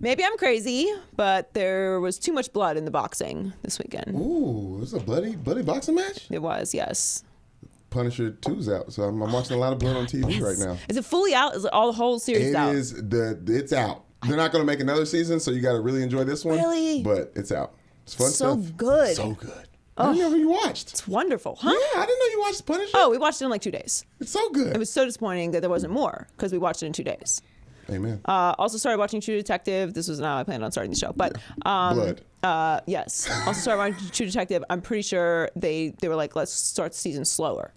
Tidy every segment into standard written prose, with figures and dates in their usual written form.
Maybe I'm crazy, but there was too much blood in the boxing this weekend. Ooh, it's a bloody boxing match? It was, yes. Punisher 2's out, so I'm watching a lot of blood on TV right now. Is it fully out? Is it all the whole series out? It's out. They're not going to make another season, so you got to really enjoy this one. Really? But it's out. It's fun so stuff. Good. So good. I didn't know you watched. It's wonderful, huh? Yeah, I didn't know you watched Punisher. Oh, we watched it in like 2 days. It's so good. It was so disappointing that there wasn't more because we watched it in 2 days. Amen. Also started watching True Detective. This was not how I planned on starting the show, but Blood. Yes. Also started watching True Detective. I'm pretty sure they were like, let's start the season slower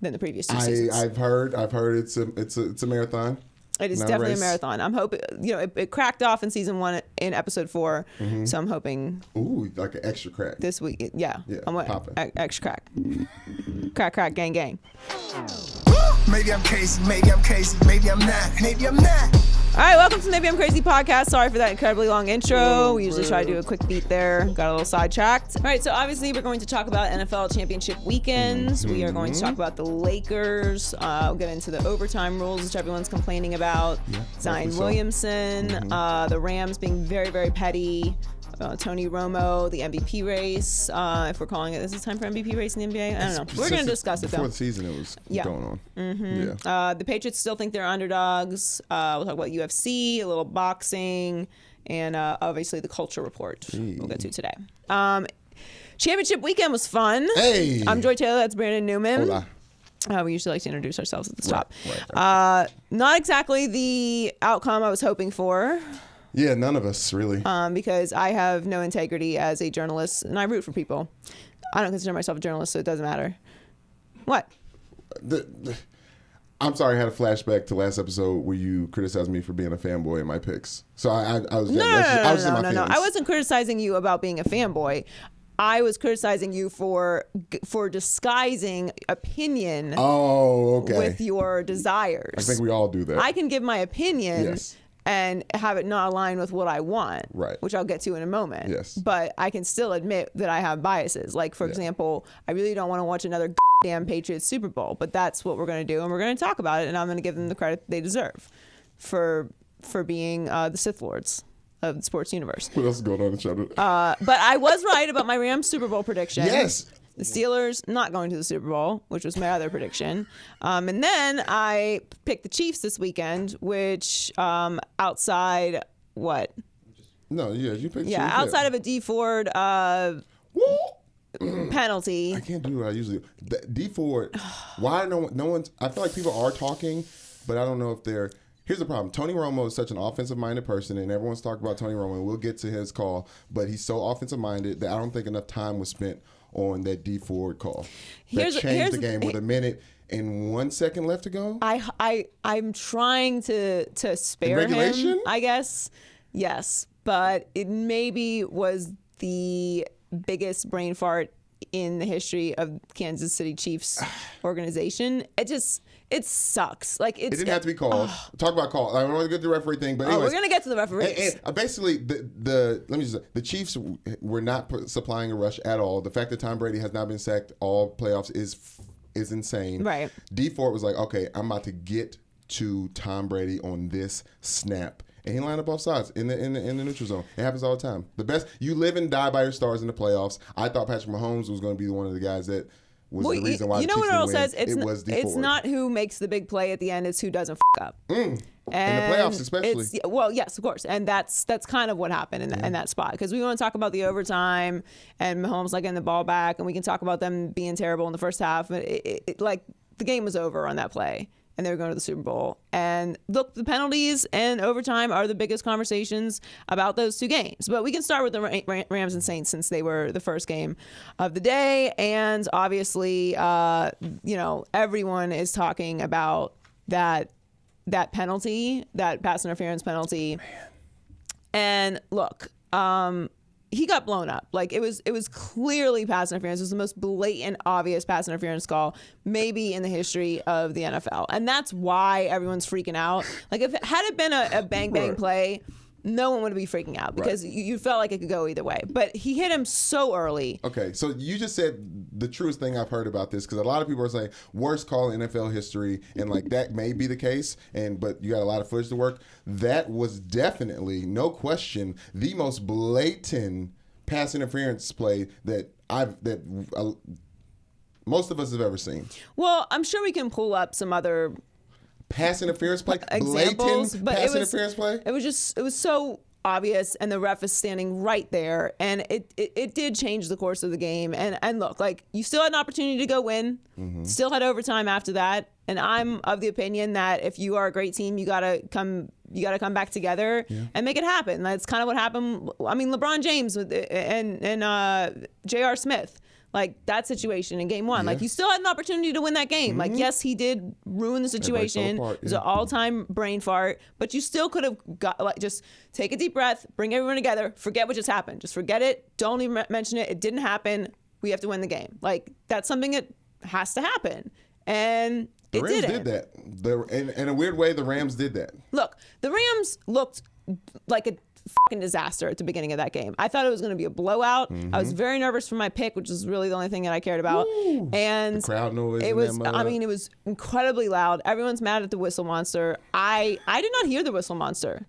than the previous two seasons. I've heard it's a marathon. It is definitely a marathon. I'm hoping, it cracked off in season 1 in episode 4, so I'm hoping. Ooh, like an extra crack. This week, yeah. I'm popping. Extra crack. Crack, gang, gang. Maybe I'm crazy, maybe I'm crazy, maybe I'm not, maybe I'm not. All right, welcome to Maybe I'm Crazy podcast. Sorry for that incredibly long intro. We usually try to do a quick beat there. Got a little sidetracked. All right, so obviously we're going to talk about NFL championship weekends. We are going to talk about the Lakers. We'll get into the overtime rules, which everyone's complaining about. Zion Williamson. The Rams being very, very petty. Tony Romo, the MVP race, if we're calling it. Is it time for MVP race in the NBA? I don't know. We're going to discuss it, though. Before the season, it was going on. Yeah. The Patriots still think they're underdogs. We'll talk about UFC, a little boxing, and obviously the culture report we'll get to today. Championship weekend was fun. Hey! I'm Joy Taylor. That's Brandon Newman. Hola. We usually like to introduce ourselves at the top. Right. Not exactly the outcome I was hoping for. Yeah, none of us really. Because I have no integrity as a journalist, and I root for people. I don't consider myself a journalist, so it doesn't matter. What? I'm sorry, I had a flashback to last episode where you criticized me for being a fanboy in my picks. So I was No. I wasn't criticizing you about being a fanboy. I was criticizing you for disguising opinion with your desires. I think we all do that. I can give my opinion and have it not align with what I want, which I'll get to in a moment. Yes. But I can still admit that I have biases. Like, for example, I really don't want to watch another damn Patriots Super Bowl, but that's what we're going to do, and we're going to talk about it, and I'm going to give them the credit they deserve for being the Sith Lords of the sports universe. What else is going on in the show? But I was right about my Rams Super Bowl prediction. Yes. The Steelers not going to the Super Bowl, which was my other prediction. And then I picked the Chiefs this weekend, which outside what? No, you picked Chiefs. Outside of a D Ford penalty. I can't do what I usually do. D Ford, why no one's, I feel like people are talking, but I don't know if they're. Here's the problem. Tony Romo is such an offensive-minded person, and everyone's talking about Tony Romo, and we'll get to his call, but he's so offensive-minded that I don't think enough time was spent on that D Ford call. That changed the game with 1 minute and 1 second left to go. I'm trying to spare him, I guess. Yes, but it maybe was the biggest brain fart in the history of Kansas City Chiefs organization. It sucks. Like it didn't have to be called. Talk about call. I don't want to get to the referee thing, but anyways, we're gonna get to the referees. And basically, the Chiefs were not supplying a rush at all. The fact that Tom Brady has not been sacked all playoffs is insane. Right. D Ford was like, okay, I'm about to get to Tom Brady on this snap. And he lined up both sides in the neutral zone. It happens all the time. The best, you live and die by your stars in the playoffs. I thought Patrick Mahomes was going to be one of the guys that was the reason why the Chiefs didn't win. It's not who makes the big play at the end, it's who doesn't up. In the playoffs especially. Well, yes, of course. And that's kind of what happened in that spot. Because we want to talk about the overtime and Mahomes getting the ball back, and we can talk about them being terrible in the first half. But the game was over on that play. And they were going to the Super Bowl. And look, the penalties and overtime are the biggest conversations about those two games. But we can start with the Rams and Saints since they were the first game of the day. And obviously, everyone is talking about that penalty, that pass interference penalty. Man. And look, he got blown up. Like it was clearly pass interference. It was the most blatant, obvious pass interference call maybe in the history of the NFL. And that's why everyone's freaking out. Like had it been a bang play no one would be freaking out because you felt like it could go either way. But he hit him so early. Okay, so you just said the truest thing I've heard about this, because a lot of people are saying worst call in NFL history, and like that may be the case, but you got a lot of footage to work. That was definitely, no question, the most blatant pass interference play that most of us have ever seen. Well, I'm sure we can pull up some other pass interference play, examples, blatant but pass interference play. It was so obvious, and the ref is standing right there, and it did change the course of the game. And look, like, you still had an opportunity to go win, still had overtime after that, and I'm of the opinion that if you are a great team, you gotta come back together and make it happen. That's kind of what happened. I mean, LeBron James and J.R. Smith. Like, that situation in game one. Like, you still had an opportunity to win that game. Like, yes, he did ruin the situation. It was an all-time brain fart. But you still could have just take a deep breath, bring everyone together, forget what just happened. Just forget it. Don't even mention it. It didn't happen. We have to win the game. Like, that's something that has to happen. And the Rams did that. In a weird way, the Rams did that. Look, the Rams looked like a fucking disaster at the beginning of that game. I thought it was going to be a blowout. I was very nervous for my pick, which is really the only thing that I cared about. Woo! And the crowd noise. It was incredibly loud. Everyone's mad at the whistle monster. I did not hear the whistle monster.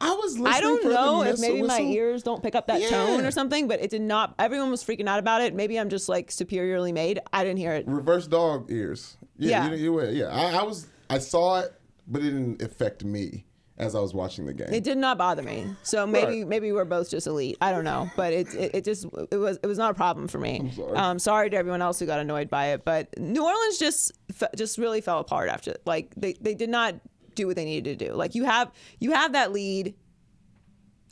I was listening. I don't know if maybe whistle. my ears don't pick up that tone or something, but it did not. Everyone was freaking out about it. Maybe I'm just like superiorly made. I didn't hear it. Reverse dog ears. I saw it, but it didn't affect me as I was watching the game. It did not bother me. So maybe we're both just elite. I don't know, but it was not a problem for me. I'm sorry. Sorry to everyone else who got annoyed by it, but New Orleans just really fell apart after. Like, they did not do what they needed to do. Like, you have that lead,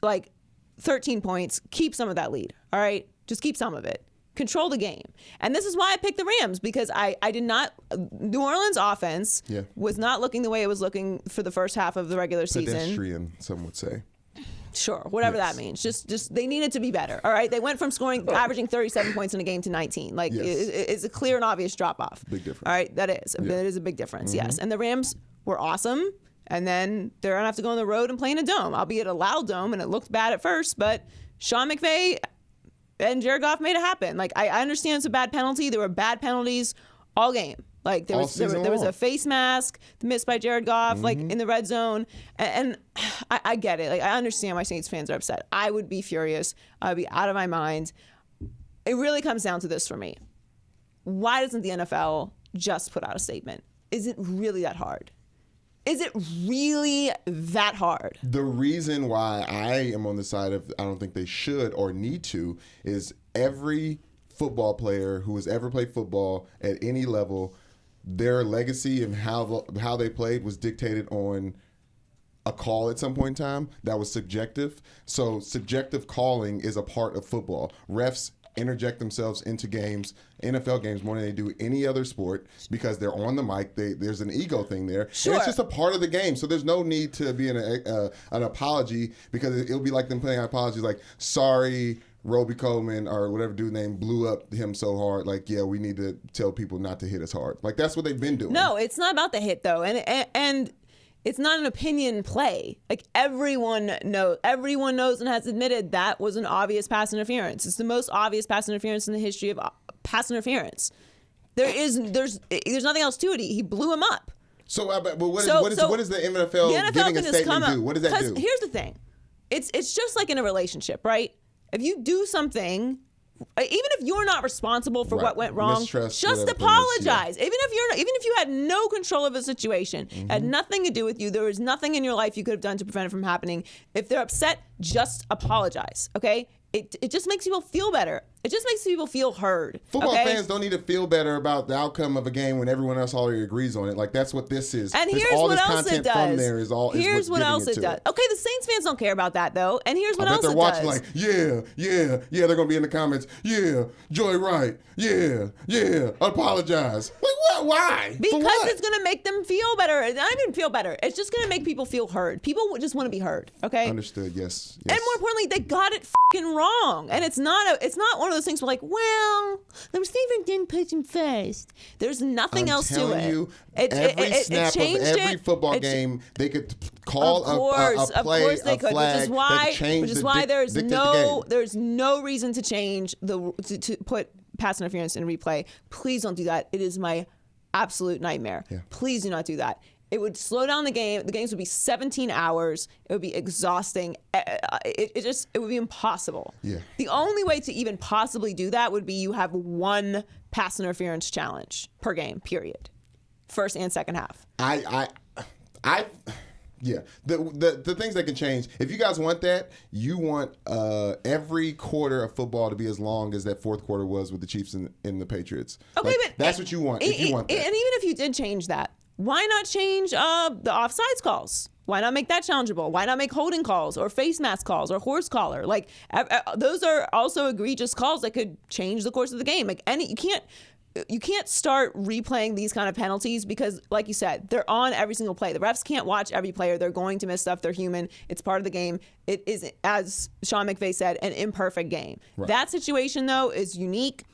like 13 points. Keep some of that lead. All right, just keep some of it. Control the game. And this is why I picked the Rams, because I did not. New Orleans offense was not looking the way it was looking for the first half of the regular season. Pedestrian, some would say. Sure, whatever that means. Just they needed to be better. All right, they went from averaging 37 points in a game to 19. Like, it's a clear and obvious drop off. Big difference. All right, that is. That is a big difference. Yes, and the Rams were awesome. And then they're gonna have to go on the road and play in a dome, albeit a loud dome, and it looked bad at first. But Sean McVay and Jared Goff made it happen. Like, I understand it's a bad penalty. There were bad penalties all game. Like, there was a face mask missed by Jared Goff, like in the red zone, and I get it. Like, I understand why Saints fans are upset. I would be furious. I'd be out of my mind. It really comes down to this for me: why doesn't the NFL just put out a statement? Is it really that hard? Is it really that hard? The reason why I am on the side of I don't think they should or need to is every football player who has ever played football at any level, their legacy and how they played was dictated on a call at some point in time that was subjective. So subjective calling is a part of football. Refs interject themselves into games, NFL games, more than they do any other sport because they're on the mic. There's an ego thing there. Sure. And it's just a part of the game. So there's no need to be an apology, because it'll be like them playing apologies like, sorry, Roby Coleman or whatever dude name blew up him so hard. Like, yeah, we need to tell people not to hit us hard. Like, that's what they've been doing. No, it's not about the hit, though. And it's not an opinion play. Like, everyone knows and has admitted that was an obvious pass interference. It's the most obvious pass interference in the history of pass interference. There's nothing else to it. He blew him up. So, but what is the NFL giving a statement do? What does that do? Here's the thing. It's just like in a relationship, right? If you do something, even if you're not responsible for what went wrong, just apologize. Even if you had no control of a situation, had nothing to do with you, there was nothing in your life you could have done to prevent it from happening. If they're upset, just apologize. Okay? It just makes people feel better. It just makes people feel heard. Football fans don't need to feel better about the outcome of a game when everyone else already agrees on it. Like, that's what this is. And here's all what this else it does. From there is all. Here's what else it does. Okay, the Saints fans don't care about that though. And here's what else it does. They're watching like, yeah. They're gonna be in the comments. Yeah, Joy Wright. Yeah. Apologize. Like, what? Why? Because it's gonna make them feel better. Not even feel better. It's just gonna make people feel heard. People just want to be heard. Okay. Understood. Yes. And more importantly, they got it fucking wrong. And it's not one one of those things where like, well, the receiver didn't pitch him first. There's nothing else to it. I'm telling you, every snap of every football game, they could call a play, a flag, which is why there's no reason to change to put pass interference in replay. Please don't do that. It is my absolute nightmare. Yeah. Please do not do that. It would slow down the game. The games would be 17 hours. It would be exhausting. It would be impossible. Yeah. The only way to even possibly do that would be you have one pass interference challenge per game, period. First and second half. Yeah. The things that can change. If you guys want that, you want every quarter of football to be as long as that fourth quarter was with the Chiefs and the Patriots. Okay, like, but that's what you want. If you want that. And even if you did change that, why not change the offsides calls? Why not make that challengeable? Why not make holding calls or face mask calls or horse collar? Like those are also egregious calls that could change the course of the game. Like you can't start replaying these kind of penalties because, like you said, they're on every single play. The refs can't watch every player. They're going to miss stuff. They're human. It's part of the game. It is, as Sean McVay said, an imperfect game. Right. That situation, though, is unique.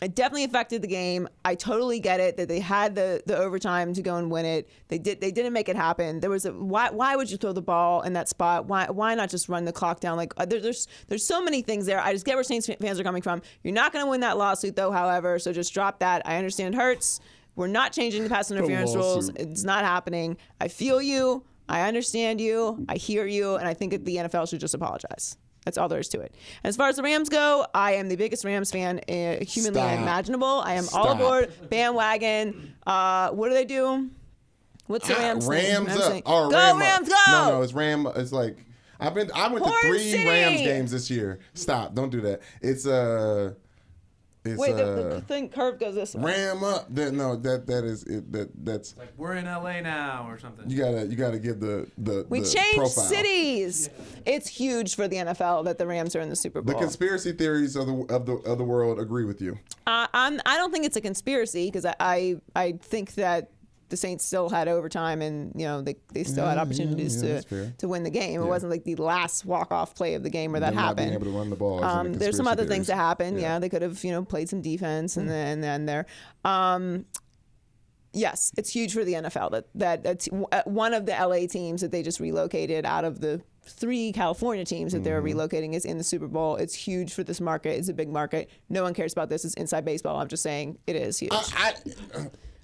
It definitely affected the game. I totally get it that they had the overtime to go and win it. They didn't make it happen. There was why would you throw the ball in that spot? Why not just run the clock down? Like there's so many things there. I just get where Saints fans are coming from. You're not going to win that lawsuit though, however, so just drop that. I understand it hurts. We're not changing the pass interference rules. It's not happening. I feel you. I understand you. I hear you, and I think that the NFL should just apologize. That's all there is to it. As far as the Rams go, I am the biggest Rams fan humanly imaginable. I am all aboard bandwagon. What do they do? What's the Rams thing? Rams up. Go Rams, go! No, it's Ram. It's like I went to 3 Rams games this year. Stop! Don't do that. It's Wait, the thing curve goes this way. Ram up. That is it. That's like we're in LA now or something. You gotta give the we changed profile. Cities. It's huge for the NFL that the Rams are in the Super Bowl. The conspiracy theories of the world agree with you. I don't think it's a conspiracy because I think that the Saints still had overtime and they still had opportunities to win the game. It wasn't like the last walk-off play of the game where that happened. Not being able to run the ball. There's some other things that happened. Yeah, they could have played some defense and then there. Yes, it's huge for the NFL that one of the LA teams that they just relocated out of the 3 California teams that they're relocating is in the Super Bowl. It's huge for this market. It's a big market. No one cares about this. It's inside baseball. I'm just saying it is huge.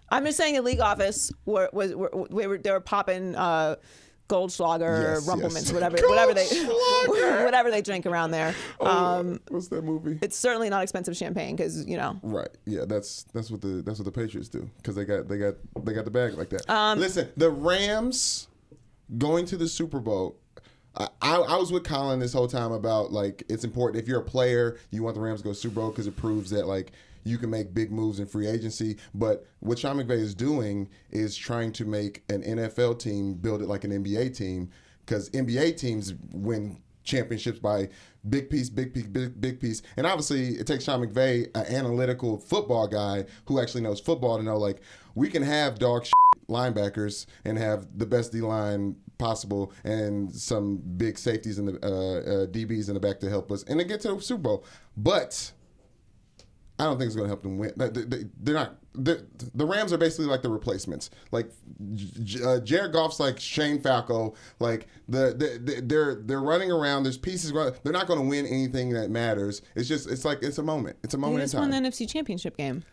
I'm just saying the league office they were popping Goldschlager, Rumplemans, whatever they drink around there. What's that movie? It's certainly not expensive champagne because Right. Yeah. That's what the Patriots do because they got the bag like that. Listen, the Rams going to the Super Bowl. I was with Colin this whole time about like it's important if you're a player you want the Rams to go to Super Bowl because it proves that like you can make big moves in free agency. But what Sean McVay is doing is trying to make an NFL team build it like an NBA team because NBA teams win championships by big piece. And obviously it takes Sean McVay, an analytical football guy who actually knows football to know like we can have dog linebackers and have the best D-line possible and some big safeties and the DBs in the back to help us and then get to the Super Bowl. But I don't think it's going to help them win. They're not. The Rams are basically like the replacements. Like Jared Goff's like Shane Falco. Like they're running around. There's pieces. They're not going to win anything that matters. It's a moment. It's a moment in time. They just won the NFC Championship game.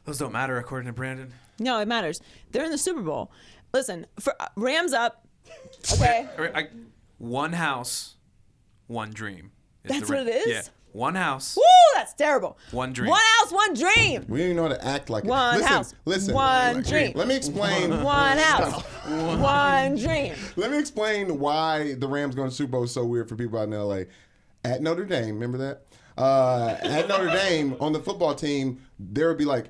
Those don't matter according to Brandon. No, it matters. They're in the Super Bowl. Listen, for Rams up. Okay. One house, one dream. That's what it is? Yeah. One house. Woo, that's terrible. One dream. One house, one dream. We don't even know how to act like one it. House. Listen. One dream. Let me explain. One house. One dream. Let me explain why the Rams going to Super Bowl is so weird for people out in LA. At Notre Dame, remember that? At Notre Dame, on the football team, there would be like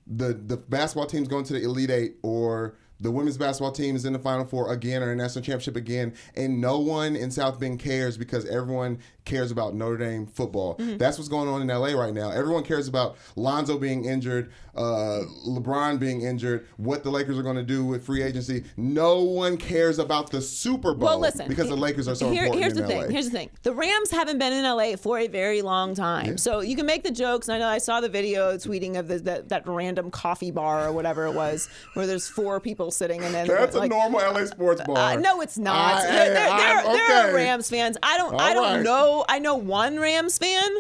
the basketball team's going to the Elite Eight or the women's basketball team is in the Final Four again or a national championship again, and no one in South Bend cares because everyone cares about Notre Dame football. That's what's going on in LA right now. Everyone cares about Lonzo being injured, LeBron being injured, what the Lakers are going to do with free agency. No one cares about the Super Bowl because the Lakers are so important here's in the LA. thing. Here's the thing. The Rams haven't been in LA for a very long time. Yeah. So you can make the jokes. And I know I saw the video tweeting of that random coffee bar or whatever it was where there's 4 people sitting and then That's a normal LA sports bar. no, it's not. There are Rams fans. I don't know. I know one Rams fan,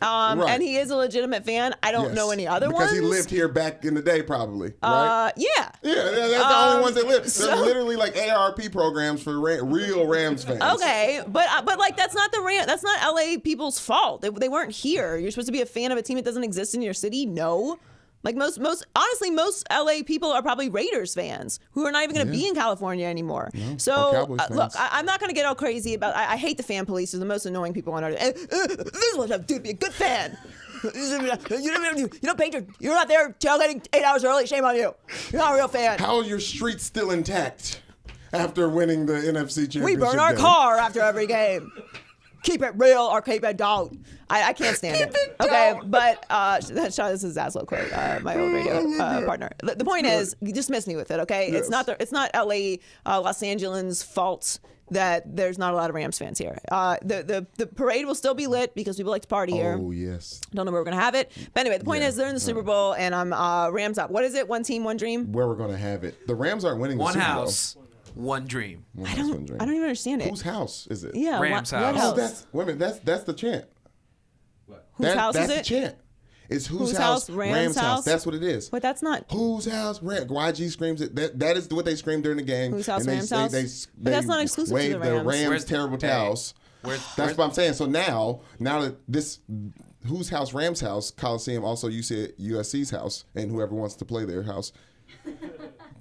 and he is a legitimate fan. I don't know any other ones because he lived here back in the day, probably. Right? Yeah. Yeah, that's the only ones that live. They're literally like ARP programs for real Rams fans. Okay, but like that's not that's not LA people's fault. They weren't here. You're supposed to be a fan of a team that doesn't exist in your city. No. Like most LA people are probably Raiders fans who are not even going to be in California anymore. No, so look, I'm not going to get all crazy about. I hate the fan police. They're the most annoying people on earth. This is what I do to be a good fan. You know, Patriots, you're not there tailgating 8 hours early. Shame on you. You're not a real fan. How are your streets still intact after winning the NFC Championship? We burn our car after every game. Keep it real or keep it down. I can't stand it. Okay, but this is Zaslow quote, my old radio partner. The point is, you dismiss me with it. Okay, yes. It's not LA, Los Angeles' fault that there's not a lot of Rams fans here. The parade will still be lit because people like to party here. Oh yes. Don't know where we're gonna have it, but anyway, the point is they're in the Super Bowl and I'm Rams up. What is it? One team, one dream. Where we're gonna have it? The Rams aren't winning the Super Bowl. One house, one dream. I don't even understand it. Whose house is it? Yeah, Rams what house. house? Wait a minute, that's the chant. Whose house is it? That's the chant. It's whose house? house? Rams house? That's what it is. But that's not. Whose house? YG screams it. That is what they screamed during the game. Whose house? And Rams house? But that's not exclusive to the Rams. The Rams terrible towels. That's what I'm saying. So now that this whose house? Rams house Coliseum, also USC's house, and whoever wants to play their house.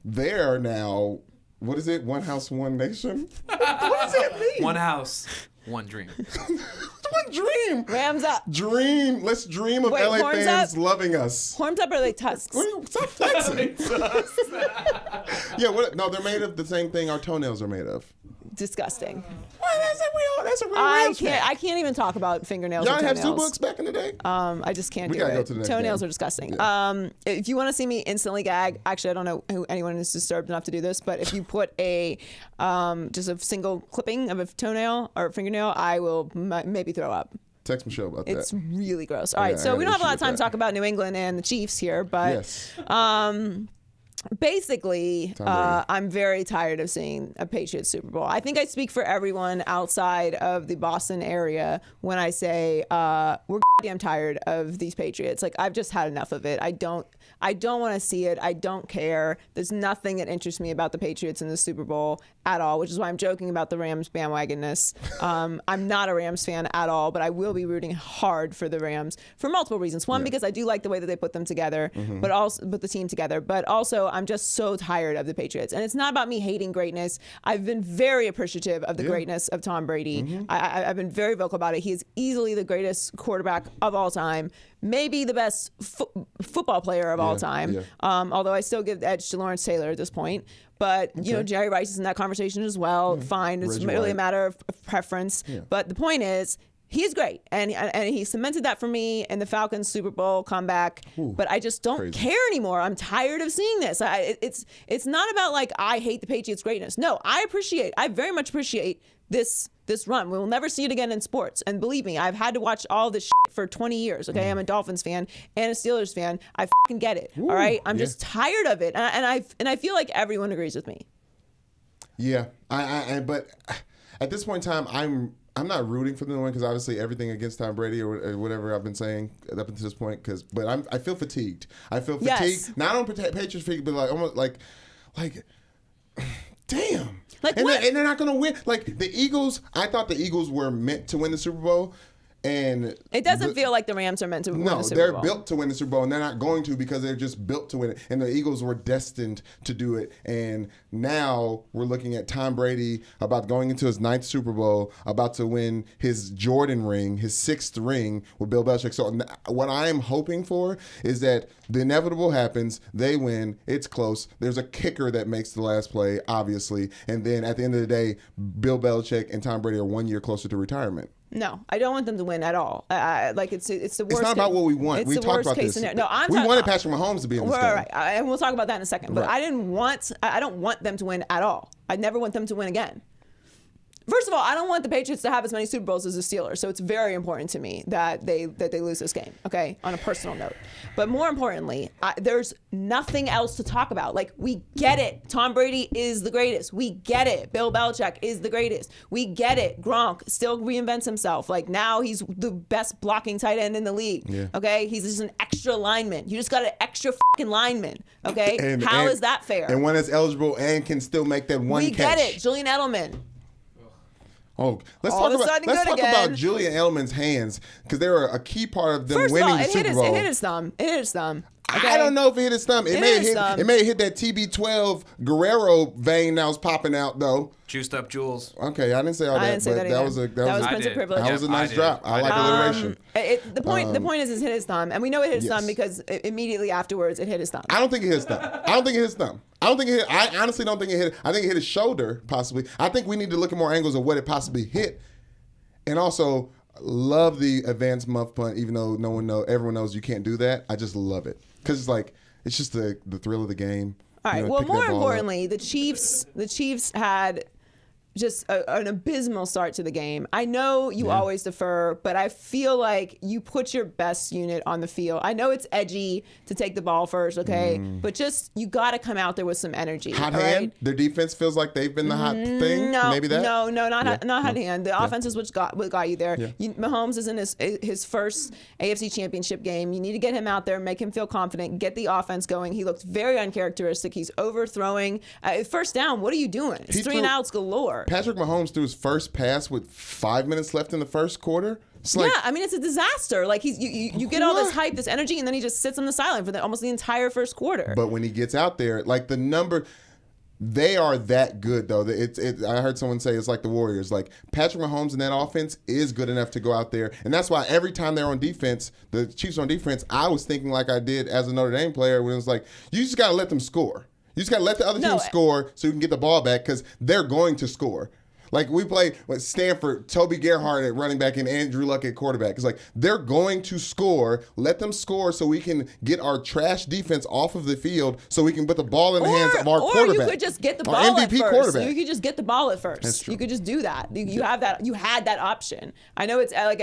They're now. What is it? One house, one nation? What does that mean? One house, one dream. One dream. Rams up. Dream. Let's dream of LA fans loving us. Horns up or are they tusks? Stop flexing. Yeah, no, they're made of the same thing our toenails are made of. Disgusting. That's a real Rams fan. I can't even talk about fingernails. Y'all or have toenails. zoo books back in the day? I just can't We do gotta it. go to the next Toenails game. are disgusting. Yeah. If you want to see me instantly gag, actually, I don't know who anyone is disturbed enough to do this, but if you put just a single clipping of a toenail or fingernail, I will maybe throw up. Text Michelle about that. It's really gross. All right, I so got we don't have a lot of issue time with to talk about New England and the Chiefs here, but yes. basically, I'm very tired of seeing a Patriots Super Bowl. I think I speak for everyone outside of the Boston area when I say we're goddamn tired of these Patriots. Like, I've just had enough of it. I don't want to see it. I don't care. There's nothing that interests me about the Patriots in the Super Bowl at all, which is why I'm joking about the Rams bandwagonness. I'm not a Rams fan at all, but I will be rooting hard for the Rams for multiple reasons. One, because I do like the way that they put them together, but also put the team together. But also, I'm just so tired of the Patriots. And it's not about me hating greatness. I've been very appreciative of the greatness of Tom Brady. I've been very vocal about it. He is easily the greatest quarterback of all time. Maybe the best football player of all time. Although I still give the edge to Lawrence Taylor at this point. But, you know, Jerry Rice is in that conversation as well. Fine. It's really a matter of preference. But the point is, he's great. And he cemented that for me in the Falcons Super Bowl comeback. But I just don't care anymore. I'm tired of seeing this. It's not about, like, I hate the Patriots' greatness. No, I very much appreciate this run. We will never see it again in sports. And believe me, I've had to watch all this shit for 20 years. Okay, I'm a Dolphins fan and a Steelers fan. I fucking get it. All right, I'm just tired of it, and I feel like everyone agrees with me. Yeah, but at this point in time, I'm not rooting for them to win because obviously everything against Tom Brady or whatever I've been saying up until this point. But I feel fatigued. I feel fatigued. Not on Patriots fatigue, but like almost like, damn. Like and what? They're not gonna win. Like the Eagles, I thought the Eagles were meant to win the Super Bowl. And it doesn't feel like the Rams are meant to win the Super Bowl. No, they're built to win the Super Bowl, and they're not going to because they're just built to win it. And the Eagles were destined to do it. And now we're looking at Tom Brady about going into his 9th Super Bowl, about to win his Jordan ring, his 6th ring with Bill Belichick. So what I am hoping for is that the inevitable happens, they win, it's close. There's a kicker that makes the last play, obviously. And then at the end of the day, Bill Belichick and Tom Brady are 1 year closer to retirement. No, I don't want them to win at all. Like it's the worst. It's not about what we want. It's We the talked worst about case this. scenario. No, We wanted Patrick Mahomes to be in this game. Right, and we'll talk about that in a second. But Right. I don't want them to win at all. I never want them to win again. First of all, I don't want the Patriots to have as many Super Bowls as the Steelers, so it's very important to me that they lose this game, okay, on a personal note. But more importantly, there's nothing else to talk about. Like, we get it. Tom Brady is the greatest. We get it. Bill Belichick is the greatest. We get it. Gronk still reinvents himself. Like, now he's the best blocking tight end in the league, okay? He's just an extra lineman. You just got an extra fucking lineman, okay? How is that fair? And one that's eligible and can still make that one catch. We get it. Julian Edelman. Oh, let's All talk of a sudden about good again. Julian Edelman's hands because they were a key part of them First of winning all, the it Super hit Bowl. It hit his thumb. It hit his thumb. Okay? I don't know if it hit his thumb. It may have hit that TB12 Guerrero vein that was popping out though. Juiced up Jules. Okay, I didn't say all that. I didn't say but that either. That was Prince of Privilege. That was a nice drop. I like alliteration. The point is hit his thumb, and we know it hit his thumb because immediately afterwards it hit his thumb. I don't think it hit his thumb. I honestly don't think it hit. I think it hit his shoulder possibly. I think we need to look at more angles of what it possibly hit. And also, love the advanced muff punt, even though everyone knows you can't do that. I just love it because it's just the thrill of the game. All right. Well, more importantly, the Chiefs had just an abysmal start to the game. I know you always defer, but I feel like you put your best unit on the field. I know it's edgy to take the ball first, okay? But just, you got to come out there with some energy. Hot hand? Right? Their defense feels like they've been the hot thing? No, Maybe that? No, not hot hand. The offense is what got you there. Mahomes is in his first AFC Championship game. You need to get him out there, make him feel confident, get the offense going. He looked very uncharacteristic. He's overthrowing. First down, what are you doing? It's 3 and outs galore. Patrick Mahomes threw his first pass with 5 minutes left in the first quarter. It's like, I mean, it's a disaster. Like, you get all this hype, this energy, and then he just sits on the sideline for almost the entire first quarter. But when he gets out there, like the number, they are that good though. I heard someone say it's like the Warriors. Like Patrick Mahomes in that offense is good enough to go out there, and that's why every time they're on defense, the Chiefs on defense, I was thinking like I did as a Notre Dame player when it was like, you just got to let them score. You just got to let the other team score so you can get the ball back because they're going to score. Like we play with Stanford, Toby Gerhardt at running back and Andrew Luck at quarterback. It's like they're going to score. Let them score so we can get our trash defense off of the field so we can put the ball in the hands of our quarterback. Or you could just get the ball MVP at first. Quarterback. You could just get the ball at first. That's true. You could just do that. You have that. You had that option. I know it's like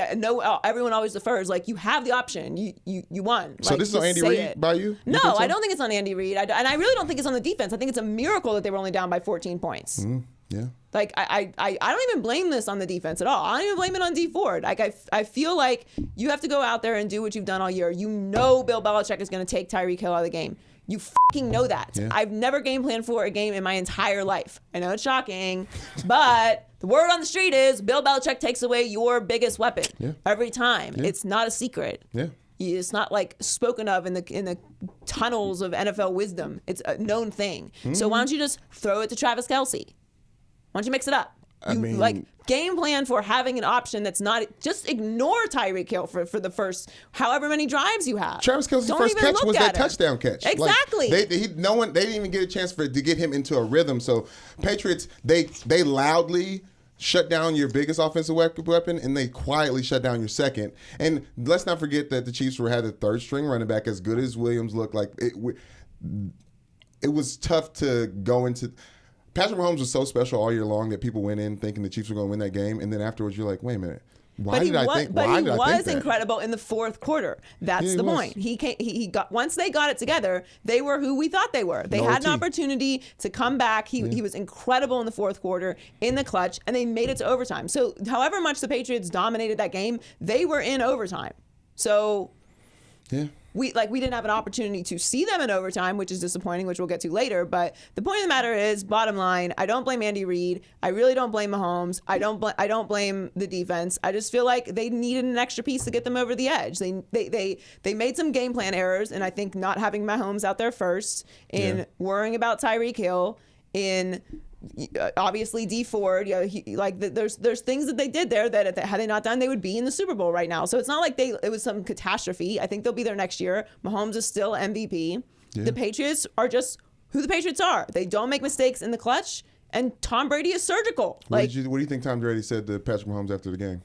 everyone always defers. Like you have the option. You won. So this is on Andy Reid by you? No, I don't think it's on Andy Reid. And I really don't think it's on the defense. I think it's a miracle that they were only down by 14 points. Yeah. Like I don't even blame this on the defense at all. I don't even blame it on D Ford. Like I feel like you have to go out there and do what you've done all year. You know Bill Belichick is going to take Tyreek Hill out of the game. You fucking know that. Yeah. I've never game planned for a game in my entire life. I know it's shocking, but the word on the street is Bill Belichick takes away your biggest weapon every time. Yeah. It's not a secret. Yeah. It's not like spoken of in the tunnels of NFL wisdom. It's a known thing. So why don't you just throw it to Travis Kelce? Why don't you mix it up? Game plan for having an option that's not, just ignore Tyreek Hill for the first however many drives you have. Travis Kelce's first catch was that touchdown catch. Exactly. Like, they didn't even get a chance to get him into a rhythm. So Patriots, they loudly shut down your biggest offensive weapon, and they quietly shut down your second. And let's not forget that the Chiefs had a third string running back as good as Williams looked. Like it was tough to go into. Patrick Mahomes was so special all year long that people went in thinking the Chiefs were going to win that game, and then afterwards you're like, wait a minute. But he was incredible in the fourth quarter. That's the point. He got, once they got it together, they were who we thought they were. They had an opportunity to come back. He was incredible in the fourth quarter, in the clutch, and they made it to overtime. So however much the Patriots dominated that game, they were in overtime. So we didn't have an opportunity to see them in overtime, which is disappointing, which we'll get to later. But the point of the matter is, bottom line, I don't blame Andy Reid. I really don't blame Mahomes. I don't blame the defense. I just feel like they needed an extra piece to get them over the edge. They made some game plan errors, and I think not having Mahomes out there first, in worrying about Tyreek Hill, in obviously D Ford, there's things that they did there that had they not done, they would be in the Super Bowl right now. So it's not like it was some catastrophe. I think they'll be there next year. Mahomes is still MVP. Yeah. The Patriots are just who the Patriots are. They don't make mistakes in the clutch, and Tom Brady is surgical. What do you think Tom Brady said to Patrick Mahomes after the game?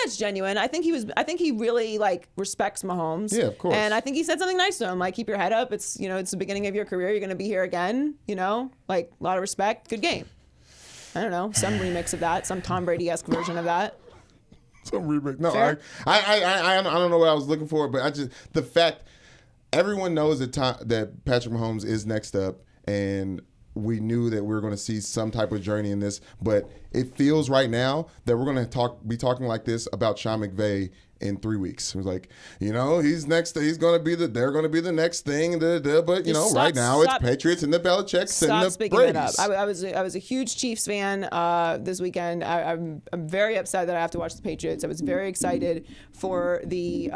it's genuine. I think he really like respects Mahomes. Yeah, of course. And I think he said something nice to him, like keep your head up. It's it's the beginning of your career. You're gonna be here again. Like a lot of respect. Good game. I don't know, some remix of that, some Tom Brady-esque version of that. Some remix. No, Fair? I don't know what I was looking for, but the fact everyone knows that Patrick Mahomes is next up, and we knew that we were going to see some type of journey in this, but it feels right now that we're going to be talking like this about Sean McVay in 3 weeks. It was like, he's next. They're going to be the next thing. But right now it's Patriots and the Belichick's and the speaking it up. Brady's. I was a huge Chiefs fan this weekend. I'm very upset that I have to watch the Patriots. I was very excited for the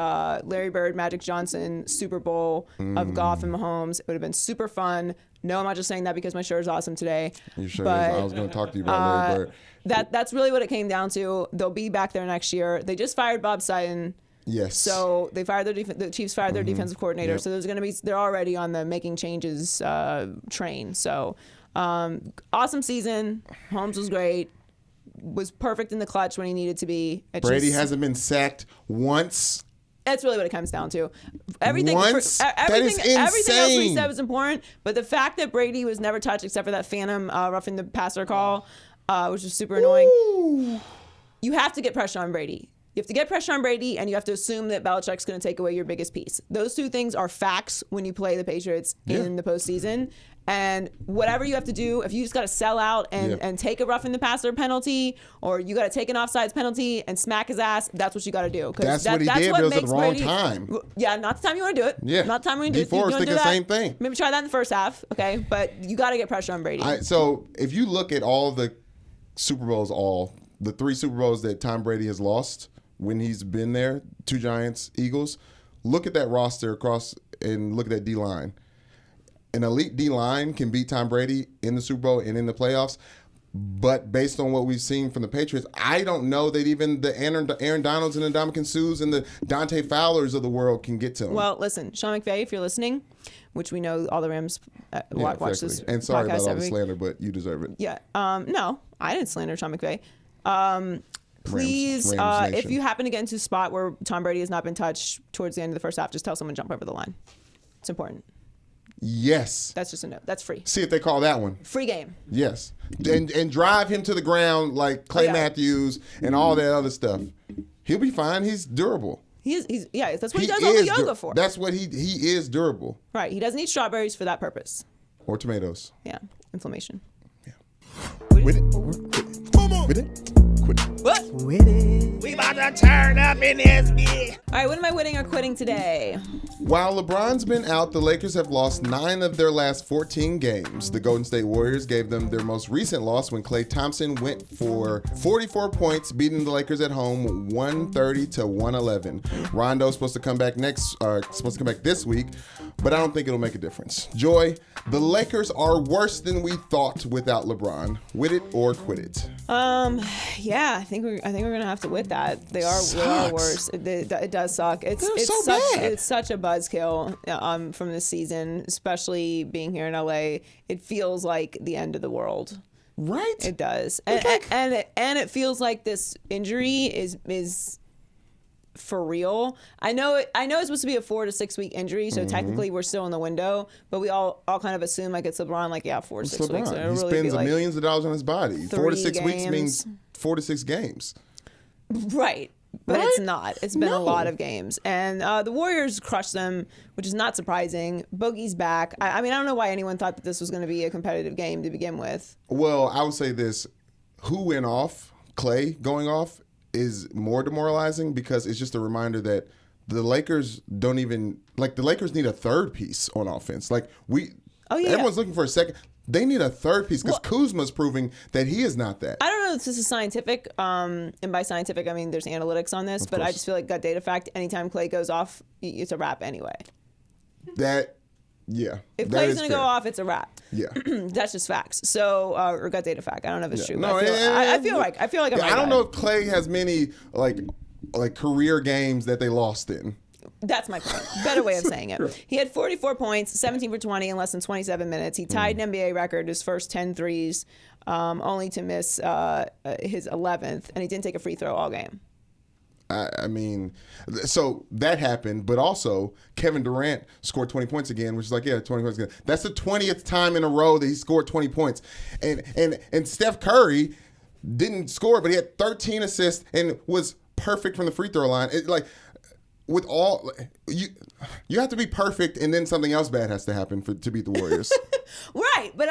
Larry Bird, Magic Johnson Super Bowl of Goff and Mahomes. It would have been super fun. No, I'm not just saying that because my shirt is awesome today. You sure? I was going to talk to you about Larry Bird. That's really what it came down to. They'll be back there next year. They just fired Bob Sutton. Yes. So they fired the Chiefs fired their defensive coordinator. Yep. So they're already on the making changes train. So awesome season. Holmes was great. Was perfect in the clutch when he needed to be. Brady hasn't been sacked once. That's really what it comes down to. Everything That else we said was important, but the fact that Brady was never touched except for that phantom roughing the passer call, which was super annoying. Ooh. You have to get pressure on Brady. You have to get pressure on Brady, and you have to assume that Belichick's going to take away your biggest piece. Those two things are facts when you play the Patriots in the postseason. And whatever you have to do, if you just got to sell out and take a roughing the passer penalty, or you got to take an offsides penalty and smack his ass, that's what you got to do. That's what he did, but it was at the wrong time. Yeah, not the time you want to do it. Yeah. Not the time when you do it. D4 was thinking the same thing. Maybe try that in the first half, okay? But you got to get pressure on Brady. So if you look at all the Super Bowls, the 3 Super Bowls that Tom Brady has lost when he's been there, 2 Giants, Eagles, look at that roster across and look at that D-line. An elite D-line can beat Tom Brady in the Super Bowl and in the playoffs, but based on what we've seen from the Patriots, I don't know that even the Aaron Donalds and the Ndamukong Suhs and the Dante Fowlers of the world can get to him. Well, listen, Sean McVay, if you're listening, which we know all the Rams watch exactly. this and sorry podcast about all every the week. slander, but you deserve it. Yeah. No, I didn't slander Sean McVay. Please, Rams if you happen to get into a spot where Tom Brady has not been touched towards the end of the first half, just tell someone to jump over the line. It's important. Yes. That's just a note. That's free. See if they call that one. Free game. Yes. And drive him to the ground like Clay Matthews and all that other stuff. He'll be fine. He's durable. He's that's what he does all the yoga for. That's what he is durable. Right. He doesn't eat strawberries for that purpose. Or tomatoes. Yeah. Inflammation. Yeah. With it. With it. Quit it. What? With it. We about to turn up in this bitch. All right. What am I winning or quitting today? While LeBron's been out, the Lakers have lost 9 of their last 14 games. The Golden State Warriors gave them their most recent loss when Klay Thompson went for 44 points, beating the Lakers at home 130-111. Rondo's supposed to come back this week, but I don't think it'll make a difference. Joy, the Lakers are worse than we thought without LeBron. With it or quit it? Yeah, I think we're gonna have to with that. They are worse. It does suck. It's so such bad. it's such a buzzkill from this season, especially being here in LA. It feels like the end of the world. Right? It does, and it feels like this injury is for real. I know it's supposed to be a 4 to 6 week injury, so technically we're still in the window. But we all kind of assume like it's LeBron, like 4 to 6 weeks. He It'll really spends be like millions of dollars on his body. 4 to 6 weeks games. means 4 to 6 games. Right. But Right? it's not. It's been a No. lot of games. And the Warriors crushed them, which is not surprising. Boogie's back. I mean, I don't know why anyone thought that this was going to be a competitive game to begin with. Well, I would say this. Who went off? Clay going off is more demoralizing because it's just a reminder that the Lakers don't even like the Lakers need a third piece on offense. Like everyone's looking for a second. They need a third piece because Kuzma's proving that he is not that. I don't know if this is scientific, and by scientific I mean there's analytics on this, but I just feel like gut data fact. Anytime Clay goes off, it's a wrap anyway. If Clay's gonna go off, it's a wrap. Yeah, that's just facts. So or gut data fact. I don't know if it's true. No, I feel like I'm right. I don't know if Clay has many like career games that they lost in. That's my point. Better way of saying it. He had 44 points, 17 for 20 in less than 27 minutes. He tied an NBA record, his first 10 threes, only to miss his 11th, and he didn't take a free throw all game. I mean, so that happened, but also Kevin Durant scored 20 points again, which is like, 20 points again. That's the 20th time in a row that he scored 20 points. And Steph Curry didn't score, but he had 13 assists and was perfect from the free throw line. With all you have to be perfect, and then something else bad has to happen to beat the Warriors. Right, but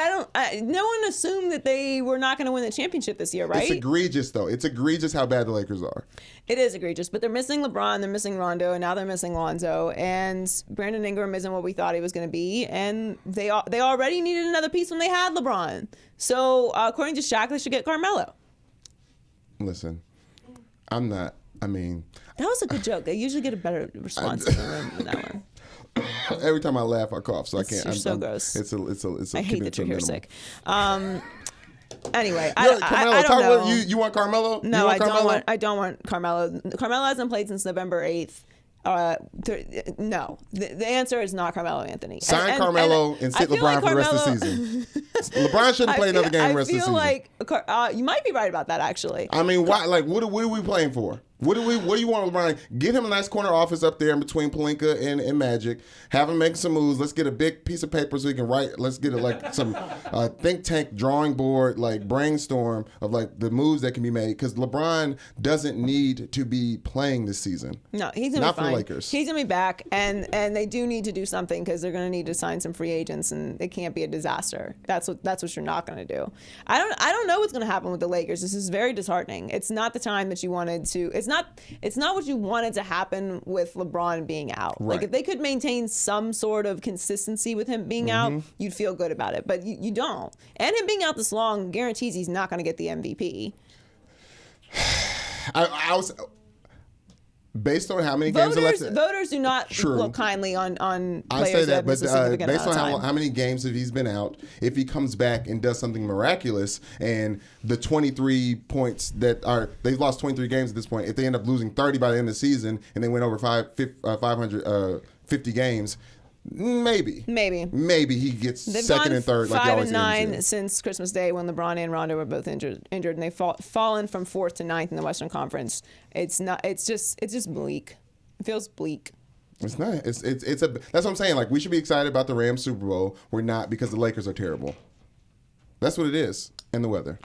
no one assumed that they were not going to win the championship this year, right? It's egregious, though. It's egregious how bad the Lakers are. It is egregious, but they're missing LeBron, they're missing Rondo, and now they're missing Lonzo, and Brandon Ingram isn't what we thought he was going to be, and they already needed another piece when they had LeBron. So according to Shaq, they should get Carmelo. Listen, I'm not. I mean, that was a good joke. I usually get a better response in the room than that one. Every time I laugh, I cough, so I can't. You're so gross. It's a. I hate that you're here sick. Anyway, Carmelo, I don't know. You want Carmelo? No, I don't want Carmelo. Carmelo hasn't played since November 8th. No, the answer is not Carmelo Anthony. Sign Carmelo and sit LeBron for the rest of the season. LeBron shouldn't play another game the rest of the season. I feel like you might be right about that, actually. I mean, why? Like, what are we playing for? What do you want LeBron? Get him a nice corner office up there in between Pelinka and Magic. Have him make some moves. Let's get a big piece of paper so he can write. Let's get some think tank drawing board, like brainstorm of like the moves that can be made. Because LeBron doesn't need to be playing this season. No, he's gonna not be fine. For the Lakers. He's gonna be back, and they do need to do something because they're gonna need to sign some free agents, and it can't be a disaster. That's what you're not gonna do. I don't know what's gonna happen with the Lakers. This is very disheartening. It's not the time that you wanted to. It's not what you wanted to happen with LeBron being out. Right. Like if they could maintain some sort of consistency with him being out, you'd feel good about it. But you don't. And him being out this long guarantees he's not going to get the MVP. I was based on how many games are left. Voters do not look kindly on I players say that that, but miss a significant based on amount of time. how many games have he's been out, if he comes back and does something miraculous, and the 23 points they've lost 23 games at this point, if they end up losing 30 by the end of the season and they went over 550 games, maybe he gets They've second and third. Like 5-9 since Christmas Day when LeBron and Rondo were both injured, and they've fallen from 4th to 9th in the Western Conference. It's just bleak. It feels bleak. It's not. That's what I'm saying. Like, we should be excited about the Rams Super Bowl. We're not, because the Lakers are terrible. That's what it is. And the weather.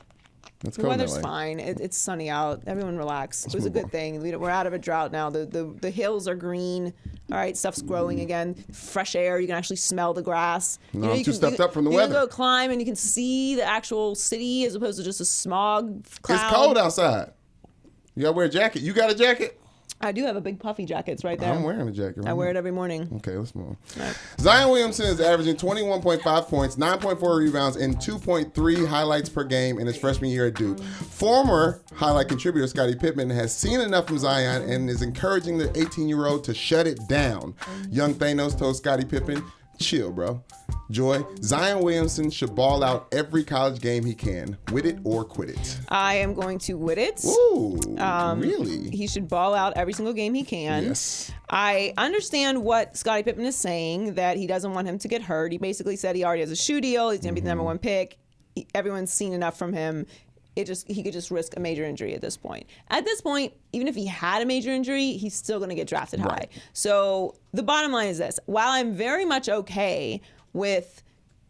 The weather's fine. It's sunny out. Everyone relax. It was a good thing. We're out of a drought now. The hills are green. All right, stuff's growing again. Fresh air. You can actually smell the grass. No, I'm too stuffed up from the weather. You can go climb and you can see the actual city as opposed to just a smog cloud. It's cold outside. You gotta wear a jacket. You got a jacket? I do have a big puffy jacket. It's right there. I'm wearing a jacket. Right I wear it every morning. Okay, let's move on. Right. Zion Williamson is averaging 21.5 points, 9.4 rebounds, and 2.3 highlights per game in his freshman year at Duke. Former highlight contributor Scottie Pippen has seen enough from Zion and is encouraging the 18-year-old to shut it down. Young Thanos told Scottie Pippen, "Chill, bro. Joy, Zion Williamson should ball out every college game he can. Wit it or quit it." I am going to wit it. Ooh, really? He should ball out every single game he can. Yes. I understand what Scottie Pippen is saying, that he doesn't want him to get hurt. He basically said he already has a shoe deal. He's going to be the number one pick. Everyone's seen enough from him. He could just risk a major injury at this point. At this point, even if he had a major injury, he's still going to get drafted high. Right. So the bottom line is this. While I'm very much okay with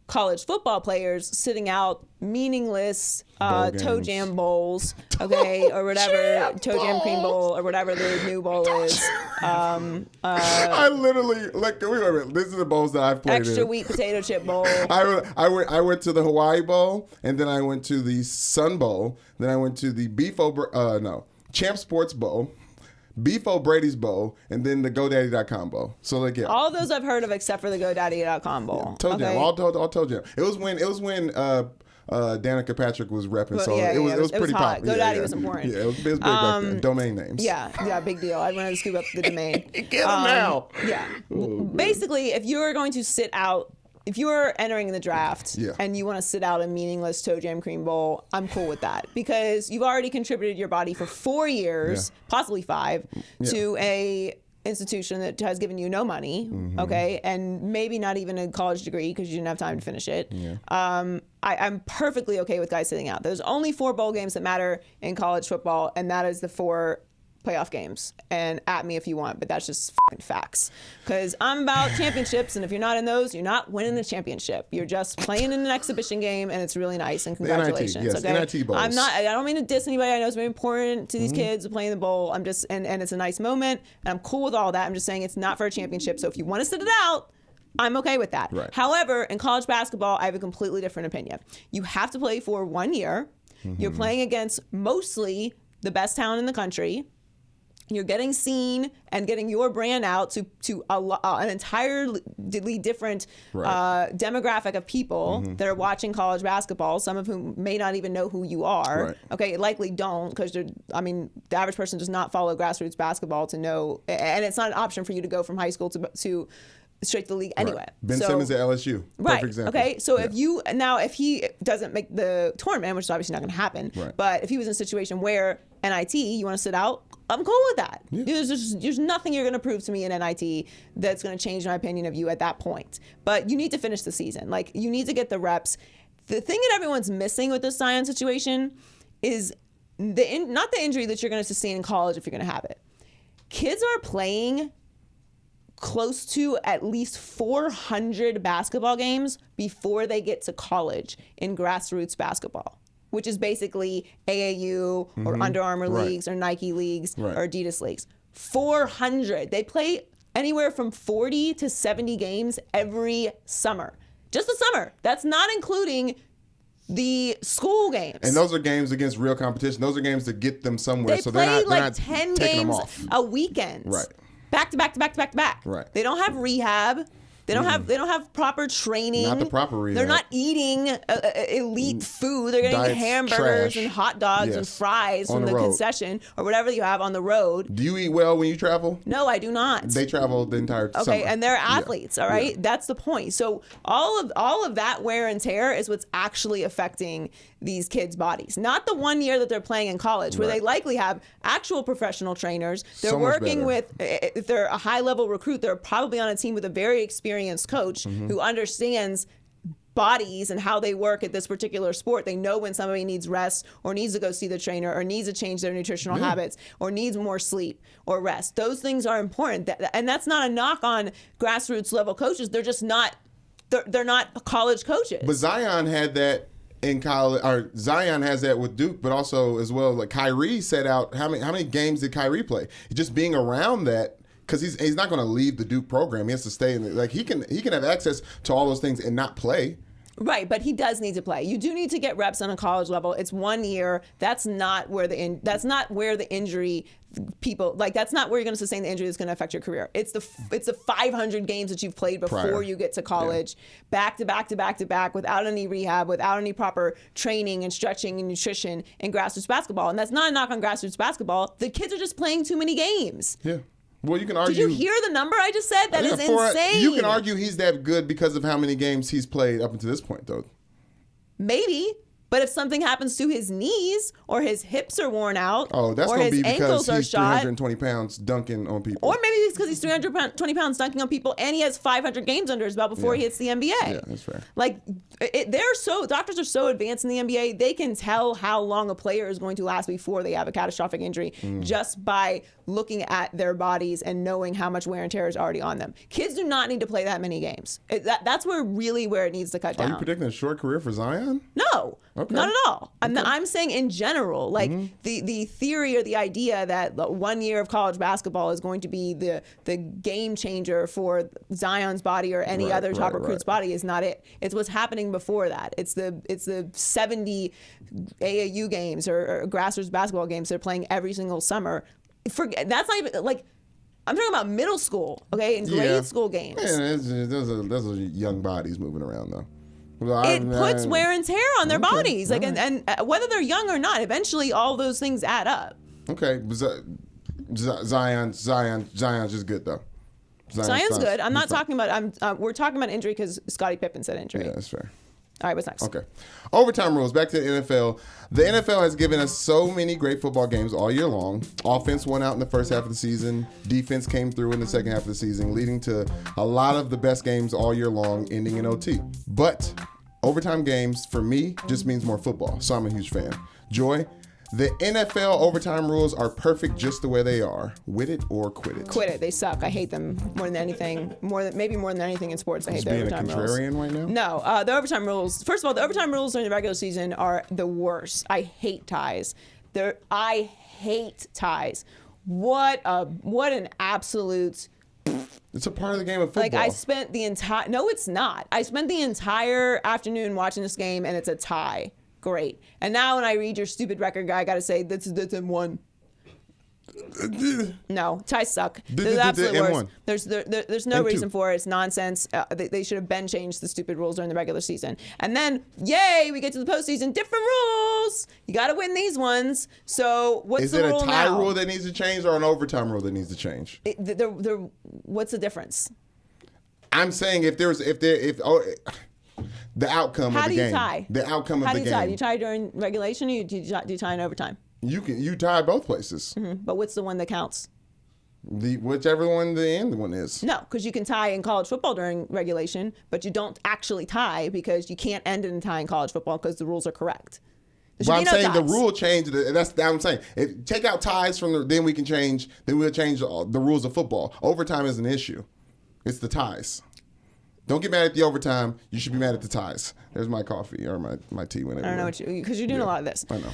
college football players sitting out meaningless toe jam bowls, okay, or whatever, toe jam cream bowl, or whatever the new bowl is. I literally, like, wait, this is the bowls that I've played Extra in. wheat potato chip bowl. I went to the Hawaii Bowl, and then I went to the Sun Bowl, then I went to the Champ Sports Bowl, Beefo Brady's Bowl, and then the GoDaddy.com Bowl. So, like, yeah. All those I've heard of except for the GoDaddy.com Bowl. Toe jam, all toe jam. It was when Danica Patrick was repping, so yeah, it was pretty hot. popular. GoDaddy was important. Yeah, it was big back then. Domain names. Yeah, big deal. I wanted to scoop up the domain. Get them now. Yeah. Basically, if you're going to sit out, if you're entering the draft and you want to sit out a meaningless toe jam cream bowl, I'm cool with that, because you've already contributed your body for 4 years, possibly 5, to a institution that has given you no money, okay, and maybe not even a college degree because you didn't have time to finish it. I'm perfectly okay with guys sitting out. There's only 4 bowl games that matter in college football, and that is the 4 playoff games. And at me if you want, but that's just fucking facts. Because I'm about championships, and if you're not in those, you're not winning the championship. You're just playing in an exhibition game, and it's really nice. And congratulations. NIT, yes, okay? NIT bowls. I don't mean to diss anybody. I know it's very important to these kids playing the bowl. I'm just, and it's a nice moment, and I'm cool with all that. I'm just saying it's not for a championship. So if you want to sit it out, I'm okay with that. Right. However, in college basketball, I have a completely different opinion. You have to play for 1 year. You're playing against mostly the best talent in the country. You're getting seen and getting your brand out to an entirely different demographic of people that are watching college basketball, some of whom may not even know who you are. Right. Okay, likely don't, because the average person does not follow grassroots basketball to know, and it's not an option for you to go from high school to straight to the league anyway. Right. Ben Simmons at LSU. Right. Perfect example. Okay. So if he doesn't make the tournament, which is obviously not going to happen, right. but if he was in a situation where NIT, you want to sit out, I'm cool with that. Yeah. There's nothing you're going to prove to me in NIT that's going to change my opinion of you at that point. But you need to finish the season. Like, you need to get the reps. The thing that everyone's missing with this Zion situation is not the injury that you're going to sustain in college if you're going to have it. Kids are playing close to at least 400 basketball games before they get to college in grassroots basketball, which is basically AAU or Under Armour leagues or Nike leagues or Adidas leagues. 400. They play anywhere from 40 to 70 games every summer. Just the summer. That's not including the school games. And those are games against real competition. Those are games to get them somewhere. They so play they're not 10 taking them games off. a weekend. Right. Back to back to back to back to back. Right. They don't have rehab. They don't have proper training. Not the proper rehab. They're not eating elite food. They're getting Diet's hamburgers trash. and hot dogs and Yes. fries On from the the road. concession or whatever you have on the road. Do you eat well when you travel? No, I do not. They travel the entire summer. Okay, and they're athletes, all right? Yeah. That's the point. So all of that wear and tear is what's actually affecting these kids' bodies. Not the 1 year that they're playing in college, where Right. they likely have actual professional trainers. They're So much working better. with, if they're a high-level recruit, they're probably on a team with a very experienced coach who understands bodies and how they work at this particular sport. They know when somebody needs rest or needs to go see the trainer or needs to change their nutritional habits or needs more sleep or rest. Those things are important. And that's not a knock on grassroots level coaches. They're just not, they're not college coaches. But Zion had that in college, or Zion has that with Duke, but also as well, like Kyrie set out, how many games did Kyrie play? Just being around that, because he's not going to leave the Duke program. He has to stay in the, he can have access to all those things and not play. Right, but he does need to play. You do need to get reps on a college level. It's 1 year. That's not where the injury people, like, that's not where you're going to sustain the injury that's going to affect your career. It's the 500 games that you've played before Prior. you get to college, back to back to back to back, without any rehab, without any proper training and stretching and nutrition in grassroots basketball. And that's not a knock on grassroots basketball. The kids are just playing too many games. Yeah. Well, you can argue. Did you hear the number I just said? That is Yeah, insane. You can argue he's that good because of how many games he's played up until this point, though. Maybe. But if something happens to his knees or his hips are worn out Oh, that's or going to his be because ankles are he's shot, 320 pounds dunking on people. or maybe it's because he's 320 pounds dunking on people and he has 500 games under his belt before he hits the NBA. Yeah, that's fair. Like, doctors are so advanced in the NBA, they can tell how long a player is going to last before they have a catastrophic injury just by looking at their bodies and knowing how much wear and tear is already on them. Kids do not need to play that many games. That's where it needs to cut down. Are you predicting a short career for Zion? No, Okay. not at all. I'm saying in general, like the theory or the idea that 1 year of college basketball is going to be the game changer for Zion's body or any other top recruit's body is not it. It's what's happening before that. It's the 70 AAU games or grassroots basketball games they're playing every single summer. That's not even, like, I'm talking about middle school, okay, and grade school games. Man, those are young bodies moving around, though. Well, It puts wear and tear on their bodies, like, and whether they're young or not, eventually all those things add up. Okay, Zion's just good though. Zion's good. I'm not talking about. We're talking about injury because Scottie Pippen said injury. Yeah, that's fair. All right, what's next? Okay. Overtime rules. Back to the NFL. The NFL has given us so many great football games all year long. Offense won out in the first half of the season. Defense came through in the second half of the season, leading to a lot of the best games all year long, ending in OT. But overtime games, for me, just means more football. So I'm a huge fan. Joy, The NFL overtime rules are perfect just the way they are. With it or quit it. Quit it. They suck. I hate them more than anything. Maybe more than anything in sports. I hate the overtime rules. Being a contrarian right now? No, the overtime rules. First of all, the overtime rules during the regular season are the worst. I hate ties. I hate ties. What an absolute. It's a part of the game of football. Like I spent the entire. No, it's not. I spent the entire afternoon watching this game, and it's a tie. Great. And now when I read your stupid record guy, I got to say, that's M1. No, ties suck. They're absolutely worse. There's no reason for it. It's nonsense. They should have changed the stupid rules during the regular season. And then, yay, we get to the postseason. Different rules. You got to win these ones. So what's the rule now? Is it a tie rule that needs to change or an overtime rule that needs to change? What's the difference? I'm saying if the outcome of the game. How do you tie? The outcome of the game. How do you tie? Do you tie during regulation or do you tie in overtime? You tie both places. Mm-hmm. But what's the one that counts? Whichever one the end one is. No, because you can tie in college football during regulation, but you don't actually tie because you can't end in a tie in college football because the rules are correct. But I'm saying the rule changed. That's what I'm saying. Take out ties from then we'll change the rules of football. Overtime is an issue. It's the ties. Don't get mad at the overtime. You should be mad at the ties. There's my coffee or my tea. Whenever I don't know because you're doing a lot of this. I know.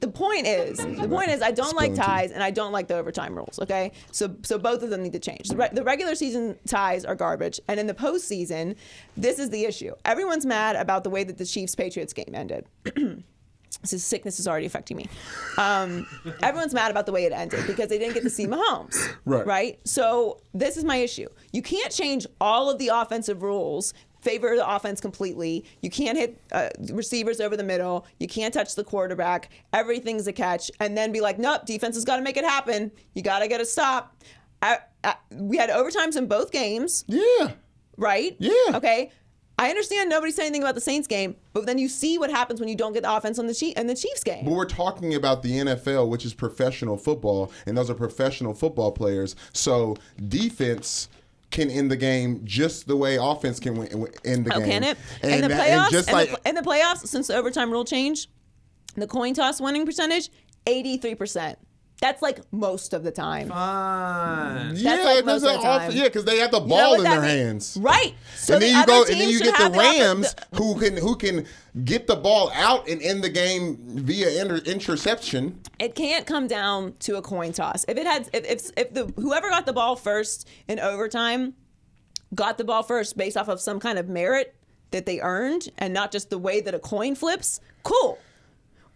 The point is, I don't like ties and I don't like the overtime rules. Okay, so both of them need to change. The regular season ties are garbage, and in the postseason, this is the issue. Everyone's mad about the way that the Chiefs-Patriots game ended. This sickness is already affecting me. Everyone's mad about the way it ended because they didn't get to see Mahomes. Right? So this is my issue. You can't change all of the offensive rules, favor the offense completely. You can't hit receivers over the middle. You can't touch the quarterback. Everything's a catch. And then be like, nope, defense has got to make it happen. You got to get a stop. We had overtimes in both games. Yeah. Right? Yeah. Okay. I understand nobody's saying anything about the Saints game, but then you see what happens when you don't get the offense on the Chiefs game. But we're talking about the NFL, which is professional football, and those are professional football players. So defense can end the game just the way offense can end the game. Can it? In the playoffs, in the playoffs, since the overtime rule change, the coin toss winning percentage, 83%. That's like most of the time. Fun. Yeah, because they have the ball in their hands. Right. So and then you get the Rams who can get the ball out and end the game via interception. It can't come down to a coin toss. If whoever got the ball first in overtime got the ball first based off of some kind of merit that they earned and not just the way that a coin flips, cool.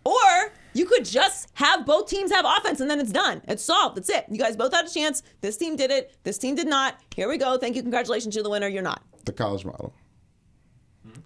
Or you could just have both teams have offense and then it's done. It's solved. That's it. You guys both had a chance. This team did it. This team did not. Here we go. Thank you. Congratulations. You're the winner. You're not. The college model.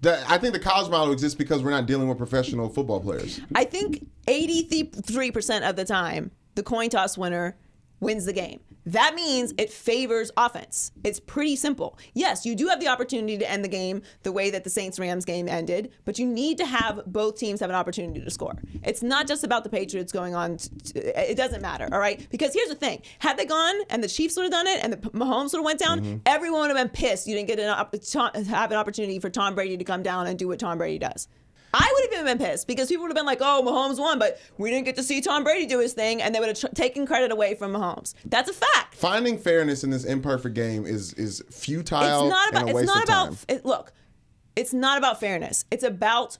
I think the college model exists because we're not dealing with professional football players. I think 83% of the time, the coin toss winner wins the game. That means it favors offense. It's pretty simple. Yes, you do have the opportunity to end the game the way that the Saints-Rams game ended, but you need to have both teams have an opportunity to score. It's not just about the Patriots going on. It doesn't matter, all right? Because here's the thing. Had they gone and the Chiefs would have done it and the Mahomes would have went down, everyone would have been pissed. You didn't get have an opportunity for Tom Brady to come down and do what Tom Brady does. I would have even been pissed because people would have been like, oh, Mahomes won, but we didn't get to see Tom Brady do his thing, and they would have taken credit away from Mahomes. That's a fact. Finding fairness in this imperfect game is futile and a waste of time. Look, it's not about fairness. It's about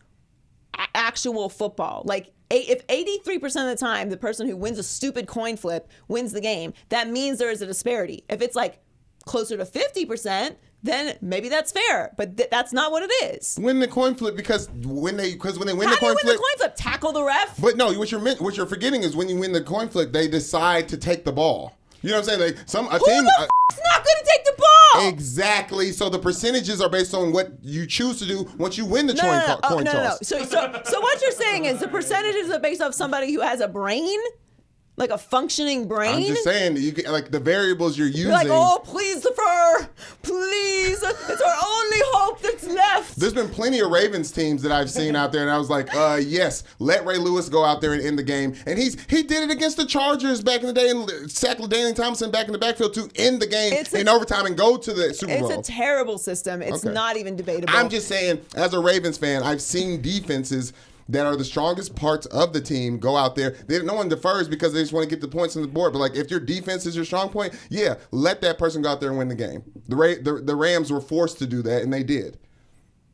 actual football. Like, if 83% of the time the person who wins a stupid coin flip wins the game, that means there is a disparity. If it's like closer to 50%, then maybe that's fair, but that's not what it is. Win the coin flip because when they win How the do you coin win flip, the coin flip? Tackle the ref? But no, what you're forgetting is when you win the coin flip, they decide to take the ball. You know what I'm saying? Like Who the f***'s not going to take the ball? Exactly. So the percentages are based on what you choose to do once you win the coin toss. So what you're saying is the percentages are based off somebody who has a brain? Like a functioning brain? I'm just saying, like the variables you're using. You're like, oh, please, defer. Please. It's our only hope that's left. There's been plenty of Ravens teams that I've seen out there, and I was like, yes, let Ray Lewis go out there and end the game. And he did it against the Chargers back in the day and sacked LaDainian Thompson back in the backfield to end the game in overtime and go to the Super Bowl. It's a terrible system. It's not even debatable. I'm just saying, as a Ravens fan, I've seen defenses that are the strongest parts of the team go out there. No one defers because they just want to get the points on the board. But like if your defense is your strong point, yeah, let that person go out there and win the game. The Rams were forced to do that, and they did.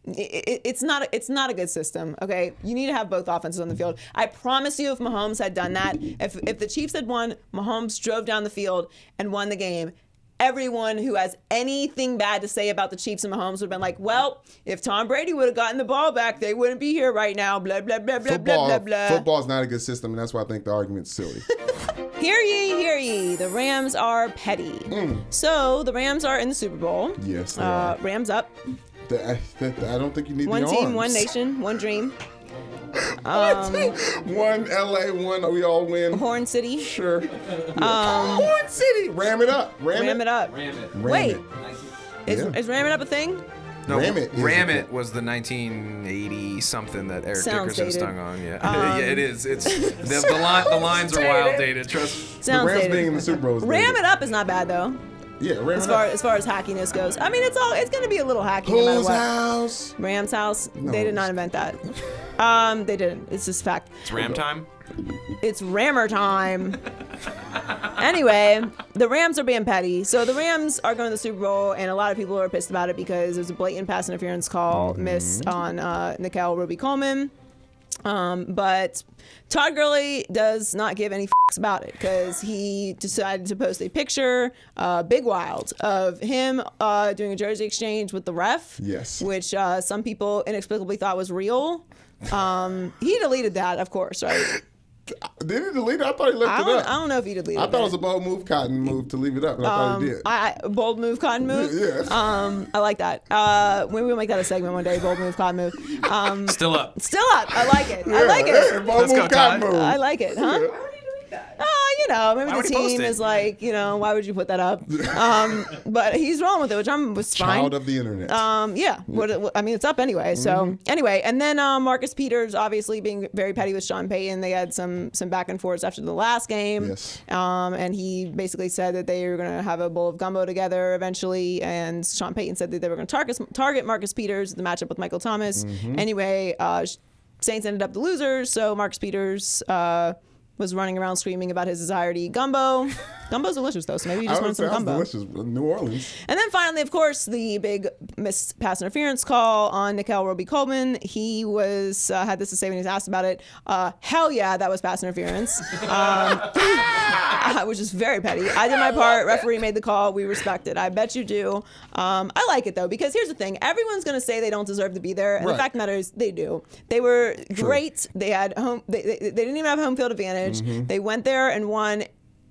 It's not a good system. Okay, you need to have both offenses on the field. I promise you, if Mahomes had done that, if the Chiefs had won, Mahomes drove down the field and won the game, everyone who has anything bad to say about the Chiefs and Mahomes would have been like, well, if Tom Brady would have gotten the ball back, they wouldn't be here right now. Blah, blah, blah, blah, blah, blah, blah. Football's not a good system, and that's why I think the argument's silly. Hear ye, hear ye. The Rams are petty. So the Rams are in the Super Bowl. Yes, they are. Rams up. I don't think you need one the team, arms. one nation, one dream. One LA, one we all win. Horn City. Sure. Horn City. Ram it up. Ram it up. Wait. Is Ram it up a thing? No, Ram It was the 1980 something that Eric Sounds Dickerson dated. stung on. Yeah, yeah, it is. It's the lines are wild dated. Trust me. The Sounds Rams dated. being in the Super Bowl is Ram dated. it up is not bad though. Yeah, Ram As it up. far as hackiness goes, I mean, it's going to be a little hacky no matter Whose what. house? Rams house. No. They did not invent that. They didn't. It's just fact. It's Ram time. It's Rammer time. Anyway, the Rams are being petty. So the Rams are going to the Super Bowl, and a lot of people are pissed about it because there's a blatant pass interference call miss on Nickel Roby-Coleman. But Todd Gurley does not give any fucks about it because he decided to post a picture, big wild, of him doing a jersey exchange with the ref. Yes. Which some people inexplicably thought was real. He deleted that, of course, right? Did he delete it? I thought he left I it up. don't know if he deleted it. I thought it was a bold move, Cotton move to leave it up, and I thought he did. Bold move, cotton move. Yeah. I like that. We'll make that a segment one day. Bold move, cotton move. Still up. Still up. I like it. I like it. Bold Let's move, go, Cotton Todd. move. I like it, huh? Maybe Why the would he post team it? is like, why would you put that up? But he's wrong with it, which was fine. Child of the internet. Yeah. I mean, it's up anyway. So anyway, and then Marcus Peters obviously being very petty with Sean Payton. They had some back and forths after the last game. Yes. And he basically said that they were going to have a bowl of gumbo together eventually. And Sean Payton said that they were going to target Marcus Peters, the matchup with Michael Thomas. Anyway, Saints ended up the losers. So Marcus Peters was running around screaming about his desire to eat gumbo. Gumbo's delicious though, so maybe you just want some gumbo. Delicious. New Orleans. And then finally, of course, the big missed pass interference call on Nickel Roby-Coleman. He had this to say when he was asked about it. Hell yeah, that was pass interference. Which is very petty. I did my part. Referee made the call. We respect it. I bet you do. I like it though, because here's the thing. Everyone's going to say they don't deserve to be there. And the fact of the matter is they do. They were great. They had home. They didn't even have home field advantage. They went there and won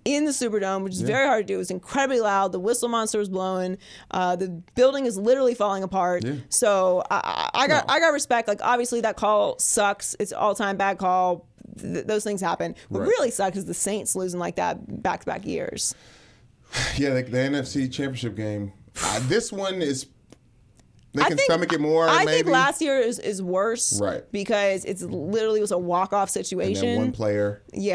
in the Superdome, which is very hard to do. It was incredibly loud. The whistle monster was blowing. The building is literally falling apart. Yeah. So I got respect. Like obviously that call sucks. It's an all-time bad call. Those things happen. What really sucks is the Saints losing like that back-to-back years. Yeah, the NFC Championship game. This one is. They can stomach it more. I maybe. think last year is worse, right? Because it's literally was a walk-off situation. And then one player, taking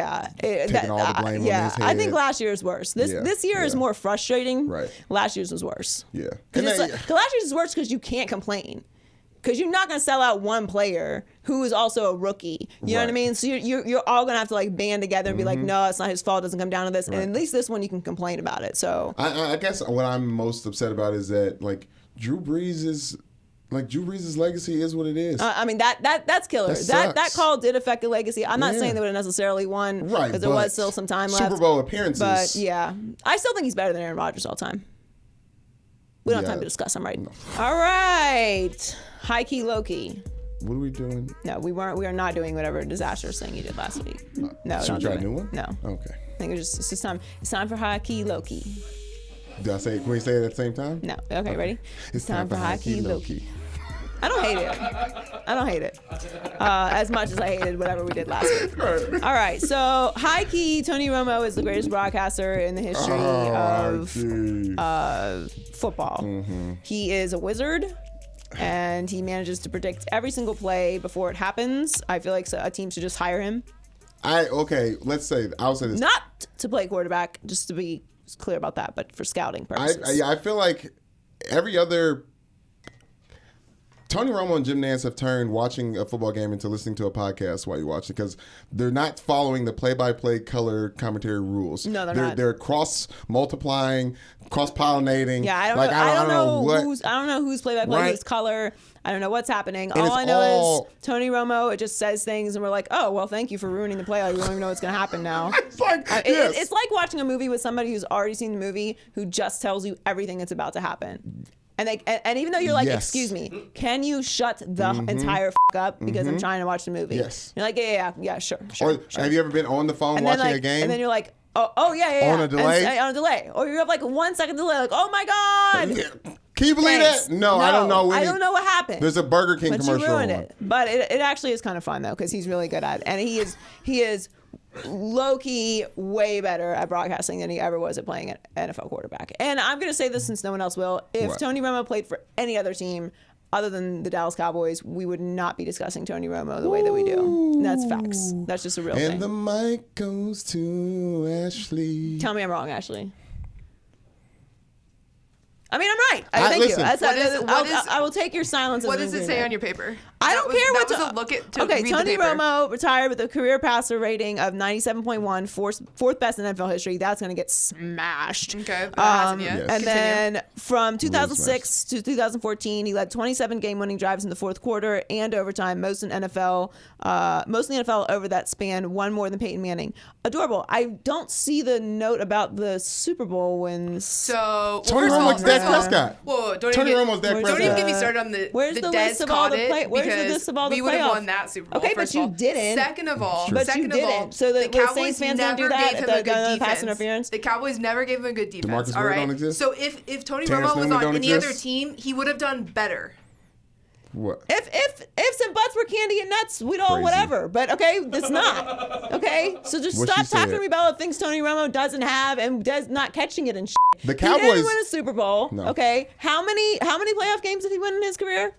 all the blame on his head. I think last year is worse. This year is more frustrating. Right. Last year's was worse. Yeah. Because last year's is worse because you can't complain. Because you're not going to sell out one player who is also a rookie. You know what I mean? So you're all going to have to like band together and be like, no, it's not his fault. It doesn't come down to this. And at least this one you can complain about it. So I guess what I'm most upset about is that like Drew Brees' legacy is what it is. I mean that's killer. That call did affect the legacy. I'm not saying they would have necessarily won because there was still some time left. Super Bowl appearances. But yeah, I still think he's better than Aaron Rodgers all time. We don't have time to discuss. I'm right. No. All right, high key, low key. What are we doing? No, we weren't. We are not doing whatever disastrous thing you did last week. No, should we try a new one? No. Okay. I think it's just time. It's time for high key, low key. Did I say? Can we say it at the same time? No. Okay, ready? It's time for high key, low key. I don't hate it. As much as I hated whatever we did last week. All right. So, high key, Tony Romo is the greatest broadcaster in the history of football. He is a wizard, and he manages to predict every single play before it happens. I feel like a team should just hire him. I'll say this. Not to play quarterback, just to be clear about that, but for scouting purposes. I feel like every other Tony Romo and Jim Nantz have turned watching a football game into listening to a podcast while you watch it because they're not following the play-by-play color commentary rules. No, they're not. They're cross-multiplying, cross-pollinating. Yeah, I don't know who's play-by-play, right? who's color. I don't know what's happening. And all I know is Tony Romo, it just says things and we're like, oh, well, thank you for ruining the play. We don't even know what's going to happen now. It's like, it's like watching a movie with somebody who's already seen the movie who just tells you everything that's about to happen. And even though you're like, excuse me, can you shut the entire up because I'm trying to watch the movie? Yes. You're like, yeah, sure. Or have you ever been on the phone watching a game? And then you're like, oh yeah. On a delay? On a delay. Or you have like a 1 second delay, like, oh my God. Can you believe that? No, I don't know. I don't know what happened. There's a Burger King commercial. You ruined it. But it actually is kind of fun though, because he's really good at it. And he is low-key way better at broadcasting than he ever was at playing an NFL quarterback. And I'm going to say this since no one else will. If Tony Romo played for any other team other than the Dallas Cowboys, we would not be discussing Tony Romo the way that we do. And that's facts. That's just a real thing. And the mic goes to Ashley. Tell me I'm wrong, Ashley. I mean, I'm right. Thank you. I will take your silence. What does it say on your paper? I don't care what. That was a look at. To okay, read Tony the paper. Romo retired with a career passer rating of 97.1, fourth best in NFL history. That's going to get smashed. Okay, but hasn't yet. Yes. And then from 2006 to 2014, he led 27 game-winning drives in the fourth quarter and overtime, most in the NFL over that span, one more than Peyton Manning. Adorable. I don't see the note about the Super Bowl wins. So Tony Romo's Dak Prescott. Whoa, Tony Romo's Dak Prescott. Don't even get me started on the Where's the list of all the play? Where's the list of all the we would have playoff? won that Super Bowl. Okay, first but you of all. didn't. Second of all, But you didn't. So the Cowboys Saints fans don't do never that gave if him a they're good going to pass defense. interference. The Cowboys never gave him a good defense. DeMarcus all Ware right. don't exist? So if Tony Terrence Romo was Newman on don't any exist? other team, he would have done better. What? If ifs and buts were candy and nuts, we'd all Crazy. whatever. But okay, it's not. Okay, so just What stop she said. talking to me about things Tony Romo doesn't have and does not catching it and shit. The He Cowboys didn't win a Super Bowl. No. Okay, how many playoff games did he win in his career?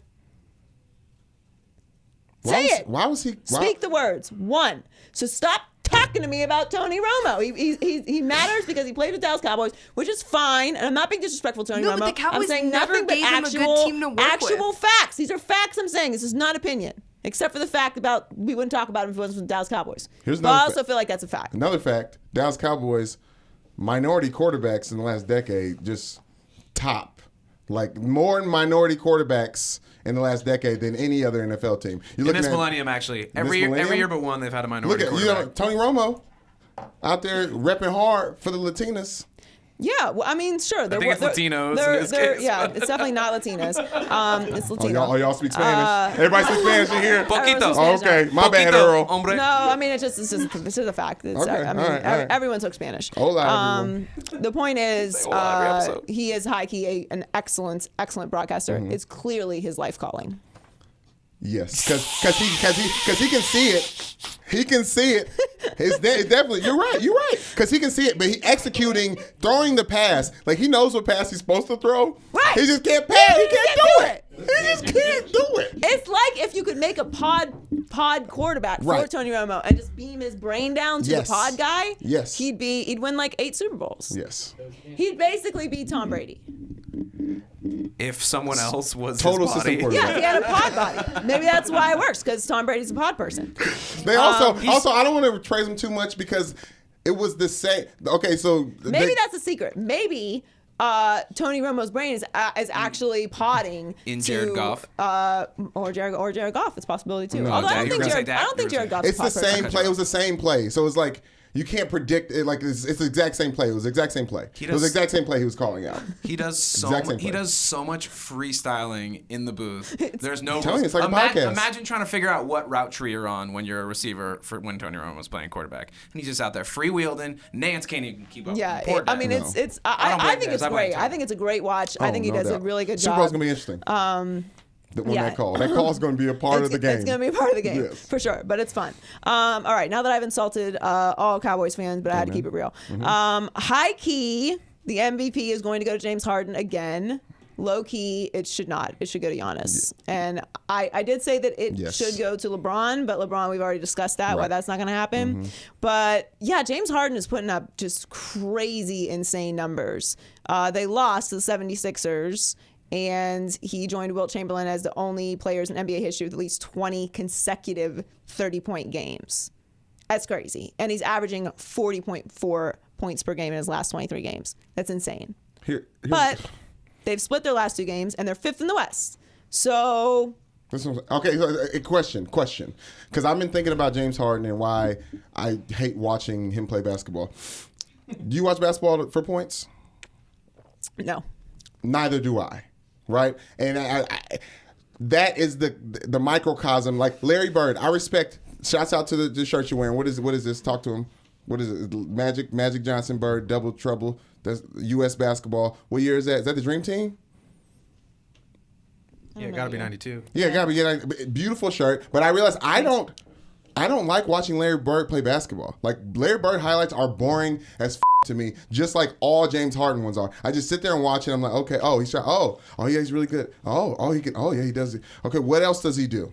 Say it. Why was he? Speak the words. One. So stop talking to me about Tony Romo. He matters because he played with Dallas Cowboys, which is fine. And I'm not being disrespectful to Tony No, Romo. but the Cowboys I'm saying never nothing but gave him a good actual, team to work actual with. facts. These are facts I'm saying. This is not opinion. Except for the fact about we wouldn't talk about him if it wasn't for the Dallas Cowboys. Here's But I another also feel like that's a fact. Another fact: Dallas Cowboys minority quarterbacks in the last decade just top, like more minority quarterbacks in the last decade than any other NFL team. You're In looking this at millennium, actually, every millennium? year but one, they've had a look minority at quarterback. Tony Romo out there repping hard for the Latinas. Yeah, well, I mean, sure. I think it's Latinos in this case. Yeah, it's definitely not Latinos. It's Latino. Y'all speak Spanish. Everybody speaks Spanish in here. Poquito. Everyone speaks Okay, my bad, Poquito, Earl. hombre. No, I mean it's just a fact. It's, Okay, I mean, all right. everyone took Spanish. Hola, everyone. The point is, hola every episode. he is high key an excellent broadcaster. Mm-hmm. It's clearly his life calling. Yes, because he can see it. He can see it. It's definitely. You're right. Because he can see it, but he executing, throwing the pass. Like he knows what pass he's supposed to throw. Right. He just can't pass. He can't do it. He just can't do it. It's like if you could make a pod quarterback for Right. Tony Romo and just beam his brain down to Yes. the pod guy. Yes. He'd win like 8 Super Bowls. Yes. He'd basically be Tom Brady. If someone else was Total his system body. quarterback. Yeah, if he had a pod body. Maybe that's why it works, because Tom Brady's a pod person. They also I don't want to praise him too much because it was the same. Okay, so Maybe that's a secret. Maybe Tony Romo's brain is actually podding In to, Jared Goff? or Jared Goff. It's a possibility too. No, Although I Dak. don't You were think gonna say Dak. Jared Goff's it's a the pod person. same play. It was the same play. So it's like you can't predict it. Like it's the exact same play. It was the exact same play. It was the exact same play he was calling out. He does so Exact same he play. does so much freestyling in the booth. There's no telling you, it's like a podcast. Imagine trying to figure out what route tree you're on when you're a receiver for when Tony Romo was playing quarterback, and he's just out there freewheeling. Nance can't even keep up. Yeah, Poor I mean Dak. it's. I don't I blame think Nance. it's I blame great. Tom. I think it's a great watch. I Oh, think he no does a doubt. really good Super job. Bowl's gonna be interesting. That call. That call is going to be a part of the game. It's going to be a part of the game, Yes. for sure, but it's fun. All right, now that I've insulted all Cowboys fans, but I had to keep it real. High key, the MVP is going to go to James Harden again. Low key, it should not. It should go to Giannis. And I did say that it Yes. should go to LeBron, but LeBron, we've already discussed that, why that's not going to happen. But yeah, James Harden is putting up just crazy, insane numbers. They lost to the 76ers. And he joined Wilt Chamberlain as the only players in NBA history with at least 20 consecutive 30-point games. That's crazy. And he's averaging 40.4 points per game in his last 23 games. That's insane. But they've split their last 2 games, and they're 5th in the West. So... Okay, so a question. Because I've been thinking about James Harden and why I hate watching him play basketball. Do you watch basketball for points? No. Neither do I, right? And I that is the microcosm. Like Larry Bird, I respect. Shouts out to the shirt you're wearing. What is this? Talk to him. What is it? Magic Johnson Bird, double trouble. That's U.S. basketball. What year is that? Is that the Dream Team? Yeah, it got to be 92. Yeah, gotta be. Yeah, beautiful shirt. But I realize I don't like watching Larry Bird play basketball. Like Larry Bird highlights are boring as to me, just like all James Harden ones are. I just sit there and watch it. I'm like, okay, he's shot. Oh yeah, he's really good. He can. Oh yeah, he does it. Okay, what else does he do?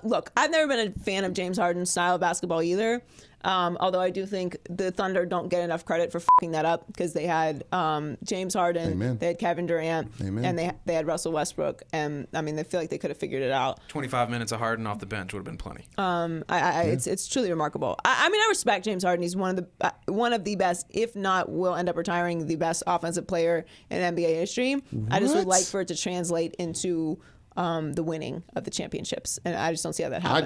Look, I've never been a fan of James Harden's style of basketball either. Although I do think the Thunder don't get enough credit for fucking that up because they had James Harden, Amen. They had Kevin Durant, Amen. and they had Russell Westbrook. And I mean, they feel like they could have figured it out. 25 minutes of Harden off the bench would have been plenty. It's truly remarkable. I mean, I respect James Harden. He's one of the best, if not will end up retiring the best offensive player in NBA history. I just would like for it to translate into the winning of the championships, and I just don't see how that happens.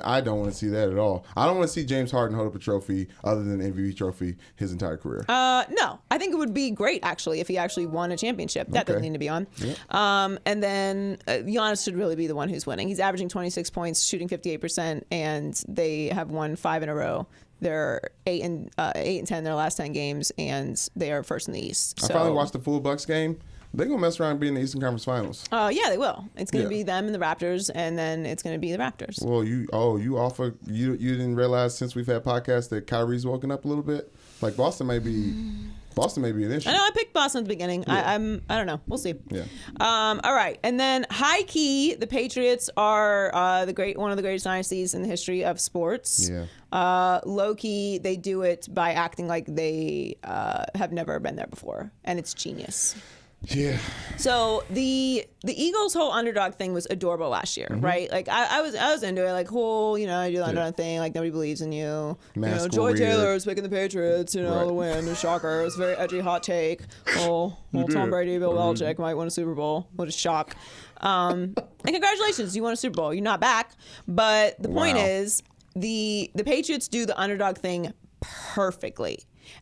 I don't want to see that at all. I don't want to see James Harden hold up a trophy other than the MVP trophy his entire career. No, I think it would be great actually if he actually won a championship. That doesn't need to be on. Yep. And then Giannis should really be the one who's winning. He's averaging 26 points, shooting 58%, and they have won 5 in a row. They're 8 and 10 in their last 10 games, and they are first in the East. I finally watched the full Bucks game. They're going to mess around and be in the Eastern Conference Finals. Yeah, they will. It's going to be them and the Raptors, and then it's going to be the Raptors. Well, you didn't realize since we've had podcasts that Kyrie's woken up a little bit? Like Boston may be an issue. I know I picked Boston at the beginning. Yeah. I don't know. We'll see. Yeah. All right. And then high key, the Patriots are one of the greatest dynasties in the history of sports. Yeah. Low key, they do it by acting like they have never been there before, and it's genius. Yeah. So the Eagles' whole underdog thing was adorable last year, right? Like I was into it, like whole, you do the underdog thing, like nobody believes in you. Joy Taylor is picking the Patriots, to win. A shocker. It was a very edgy hot take. Well, Tom Brady, Bill Belichick might win a Super Bowl. What a shock. And congratulations, you won a Super Bowl. You're not back. But the point is, the Patriots do the underdog thing perfectly.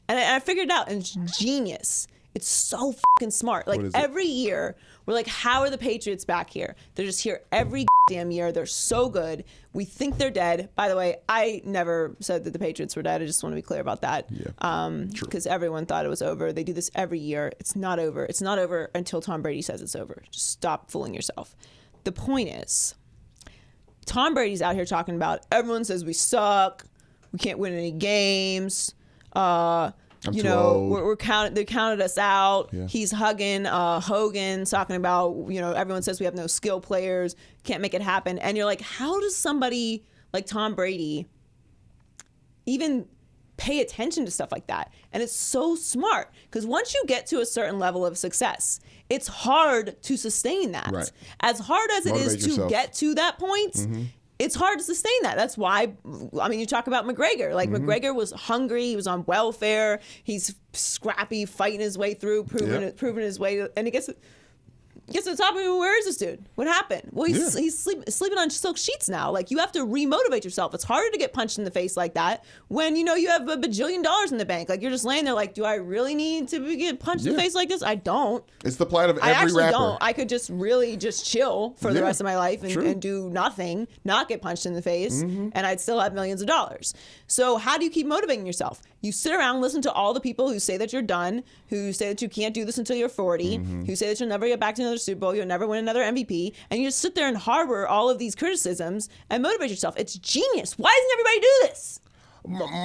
And I figured it out, and it's genius. It's so fucking smart. Like every year, we're like, how are the Patriots back here? They're just here every damn year. They're so good. We think they're dead. By the way, I never said that the Patriots were dead. I just want to be clear about that. Yeah. Because everyone thought it was over. They do this every year. It's not over. It's not over until Tom Brady says it's over. Just stop fooling yourself. The point is, Tom Brady's out here talking about everyone says we suck. We can't win any games. We're counted. They counted us out. Yeah. He's hugging Hogan, talking about everyone says we have no skill players, can't make it happen. And you're like, how does somebody like Tom Brady even pay attention to stuff like that? And it's so smart because once you get to a certain level of success, it's hard to sustain that. Right. As hard as it is to get to that point. Mm-hmm. It's hard to sustain that. That's why, you talk about McGregor. Like, McGregor was hungry. He was on welfare. He's scrappy, fighting his way through, proving his way. And he gets to the top of it. Where is this dude? What happened? Well, he's sleeping on silk sheets now. Like, you have to remotivate yourself. It's harder to get punched in the face like that when you have $1 bajillion in the bank. Like, you're just laying there like, do I really need to get punched in the face like this? I don't. It's the plight of every rapper. I don't. I could just really just chill for the rest of my life and do nothing, not get punched in the face, and I'd still have millions of dollars. So how do you keep motivating yourself? You sit around, listen to all the people who say that you're done, who say that you can't do this until you're 40, who say that you'll never get back to another Super Bowl, you'll never win another MVP, and you just sit there and harbor all of these criticisms and motivate yourself. It's genius. Why doesn't everybody do this?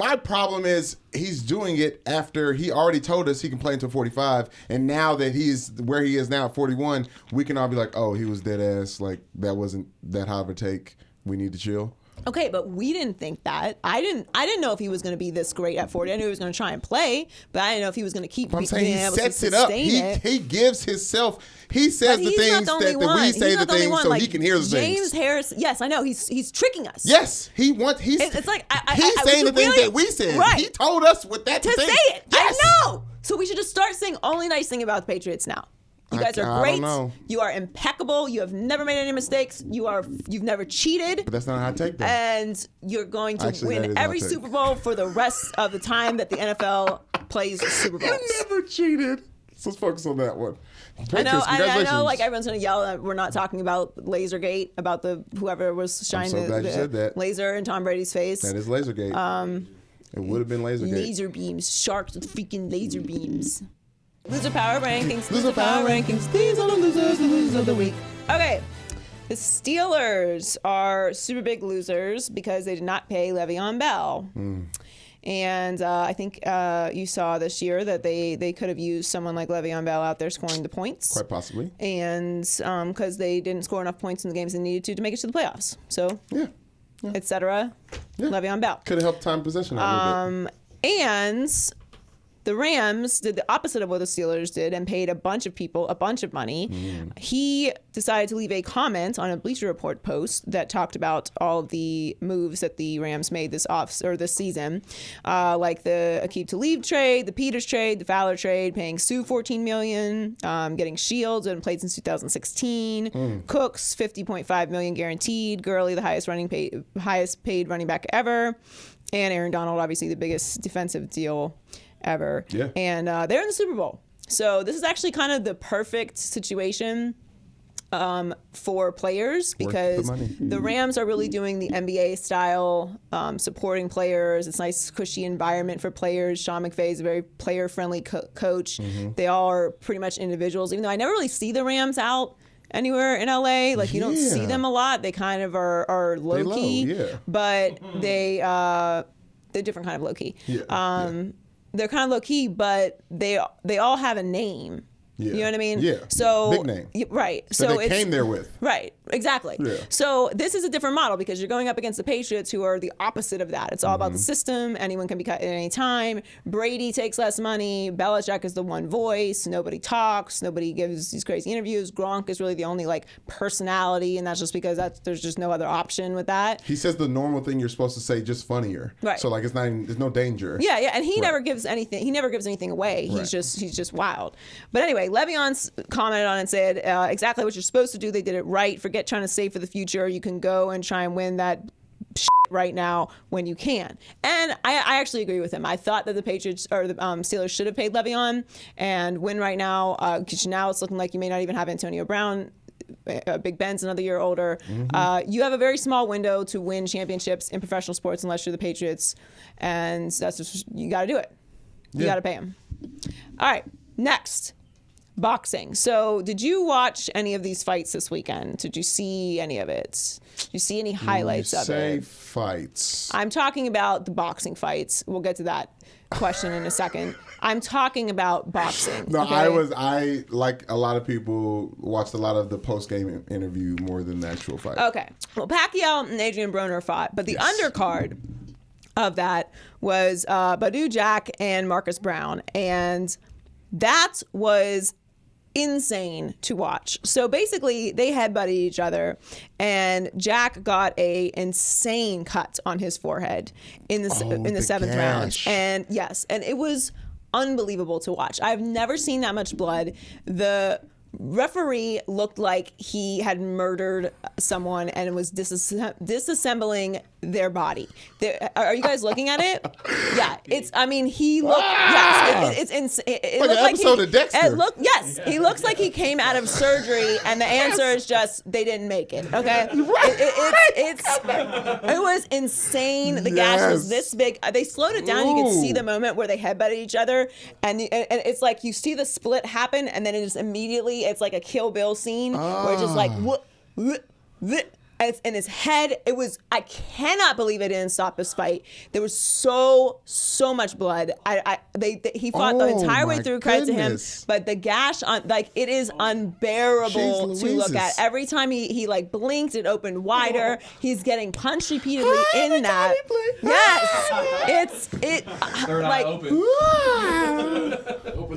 My problem is he's doing it after he already told us he can play until 45, and now that he's where he is now at 41, we can all be like, oh, he was dead ass. Like, that wasn't that high of a take. We need to chill. Okay, but we didn't think that. I didn't know if he was going to be this great at 40. I knew he was going to try and play, but I didn't know if he was going to keep. I'm saying being he able sets to it up. sustain He gives himself. He says the things that we say the things so he can hear the things. James Harris. Yes, I know. He's tricking us. Yes, he wants. It's like he's saying the things that we said. Right. He told us with that to say it. Yes. I know. So we should just start saying only nice thing about the Patriots now. You guys are great. I don't know. You are impeccable. You have never made any mistakes. You've never cheated. But that's not how I take that. And you're going to win every Super Bowl for the rest of the time that the NFL plays Super Bowls. You never cheated. So let's focus on that one. Patriots, I know, like everyone's gonna yell that we're not talking about Lasergate, about whoever was shining the laser in Tom Brady's face. That is Lasergate. It would have been Lasergate. Laser beams, sharks with freaking laser beams. Loser power rankings. Loser power rankings. These are the losers of the week. Okay. The Steelers are super big losers because they did not pay Le'Veon Bell. And I think you saw this year that they could have used someone like Le'Veon Bell out there scoring the points. Quite possibly. And because they didn't score enough points in the games they needed to make it to the playoffs. So, et cetera. Le'Veon Bell. Could have helped time possession a little bit. And the Rams did the opposite of what the Steelers did and paid a bunch of people a bunch of money. He decided to leave a comment on a Bleacher Report post that talked about all of the moves that the Rams made this season, like the Aqib Talib trade, the Peters trade, the Fowler trade, paying Sue $14 million, getting Shields and played since 2016, Cooks $50.5 million guaranteed, Gurley the highest paid running back ever, and Aaron Donald obviously the biggest defensive deal ever. Yeah. And they're in the Super Bowl. So this is actually kind of the perfect situation for players because the Rams are really doing the NBA style, supporting players. It's a nice, cushy environment for players. Sean McVay is a very player-friendly coach. They all are pretty much individuals, even though I never really see the Rams out anywhere in LA. Like you don't see them a lot. They kind of are low-key, but they're a different kind of low-key. They're kind of low key, but they all have a name. You know what I mean? Yeah. So big name. Right. So they came there with. Right. Exactly. Yeah. So this is a different model because you're going up against the Patriots, who are the opposite of that. It's all about the system. Anyone can be cut at any time. Brady takes less money. Belichick is the one voice. Nobody talks. Nobody gives these crazy interviews. Gronk is really the only personality, and that's just because there's just no other option with that. He says the normal thing you're supposed to say, just funnier. Right. So it's not even, there's no danger. Yeah, and he never gives anything. He never gives anything away. He's just wild. But anyway, Le'Veon's commented on it and said exactly what you're supposed to do. They did it right. Forget trying to save for the future. You can go and try and win that shit right now when you can. And I actually agree with him. I thought that the Patriots or the Steelers should have paid Le'Veon and win right now because now it's looking like you may not even have Antonio Brown. Big Ben's another year older. You have a very small window to win championships in professional sports unless you're the Patriots, and that's just you got to do it. You got to pay them. All right, next. Boxing. So did you watch any of these fights this weekend? Did you see any of it? Did you see any highlights of it? Say fights. I'm talking about the boxing fights. We'll get to that question in a second. I'm talking about boxing. No, okay? I like a lot of people watched a lot of the post-game interview more than the actual fight. Okay. Well, Pacquiao and Adrian Broner fought, but the undercard of that was Badou Jack and Marcus Brown, and that was insane to watch. So basically they headbutted each other and Jack got a insane cut on his forehead in the seventh round. And and it was unbelievable to watch. I've never seen that much blood. The referee looked like he had murdered someone and was disassembling their body. Are you guys looking at it? Yeah, it's. I mean, he looked. Yes, it like looked an episode of Dexter. He looks like he came out of surgery, and the answer is just they didn't make it. Okay, it was insane. The gash was this big. They slowed it down. You could see the moment where they headbutted each other, and it's like you see the split happen, and then it just immediately it's like a Kill Bill scene where it's just like in his head. I cannot believe it didn't stop this fight. There was so much blood. He fought the entire way through. Credit to him, but the gash on, like, it is unbearable to look at. Every time he like blinked, it opened wider. He's getting punched repeatedly in that. Yes, Third eye open.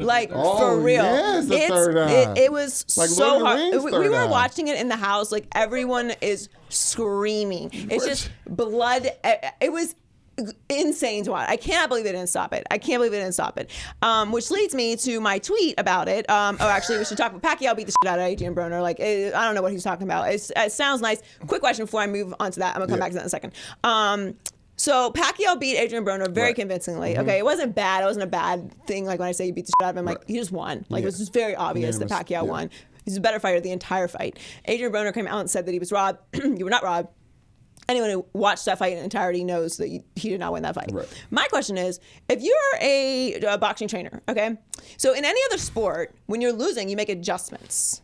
like for real. Yes, the third eye. It was Like so Lord of the hard. Rings We third were eye. watching it in the house. Like, everyone is screaming. It's just blood. It was insane to watch. I cannot believe they didn't stop it. Which leads me to my tweet about it. Actually, we should talk about Pacquiao beat the shit out of Adrian Broner. Like, I don't know what he's talking about. It sounds nice. Quick question before I move on to that. I'm gonna come back to that in a second. So Pacquiao beat Adrian Broner very convincingly. Okay, it wasn't bad. It wasn't a bad thing. Like, when I say he beat the shit out of him, like, he just won. Like, it was just very obvious that Pacquiao won. He's a better fighter the entire fight. Adrian Broner came out and said that he was robbed. You were not robbed. Anyone who watched that fight in entirety knows that he did not win that fight. Right. My question is, if you're a boxing trainer, okay, so in any other sport, when you're losing, you make adjustments.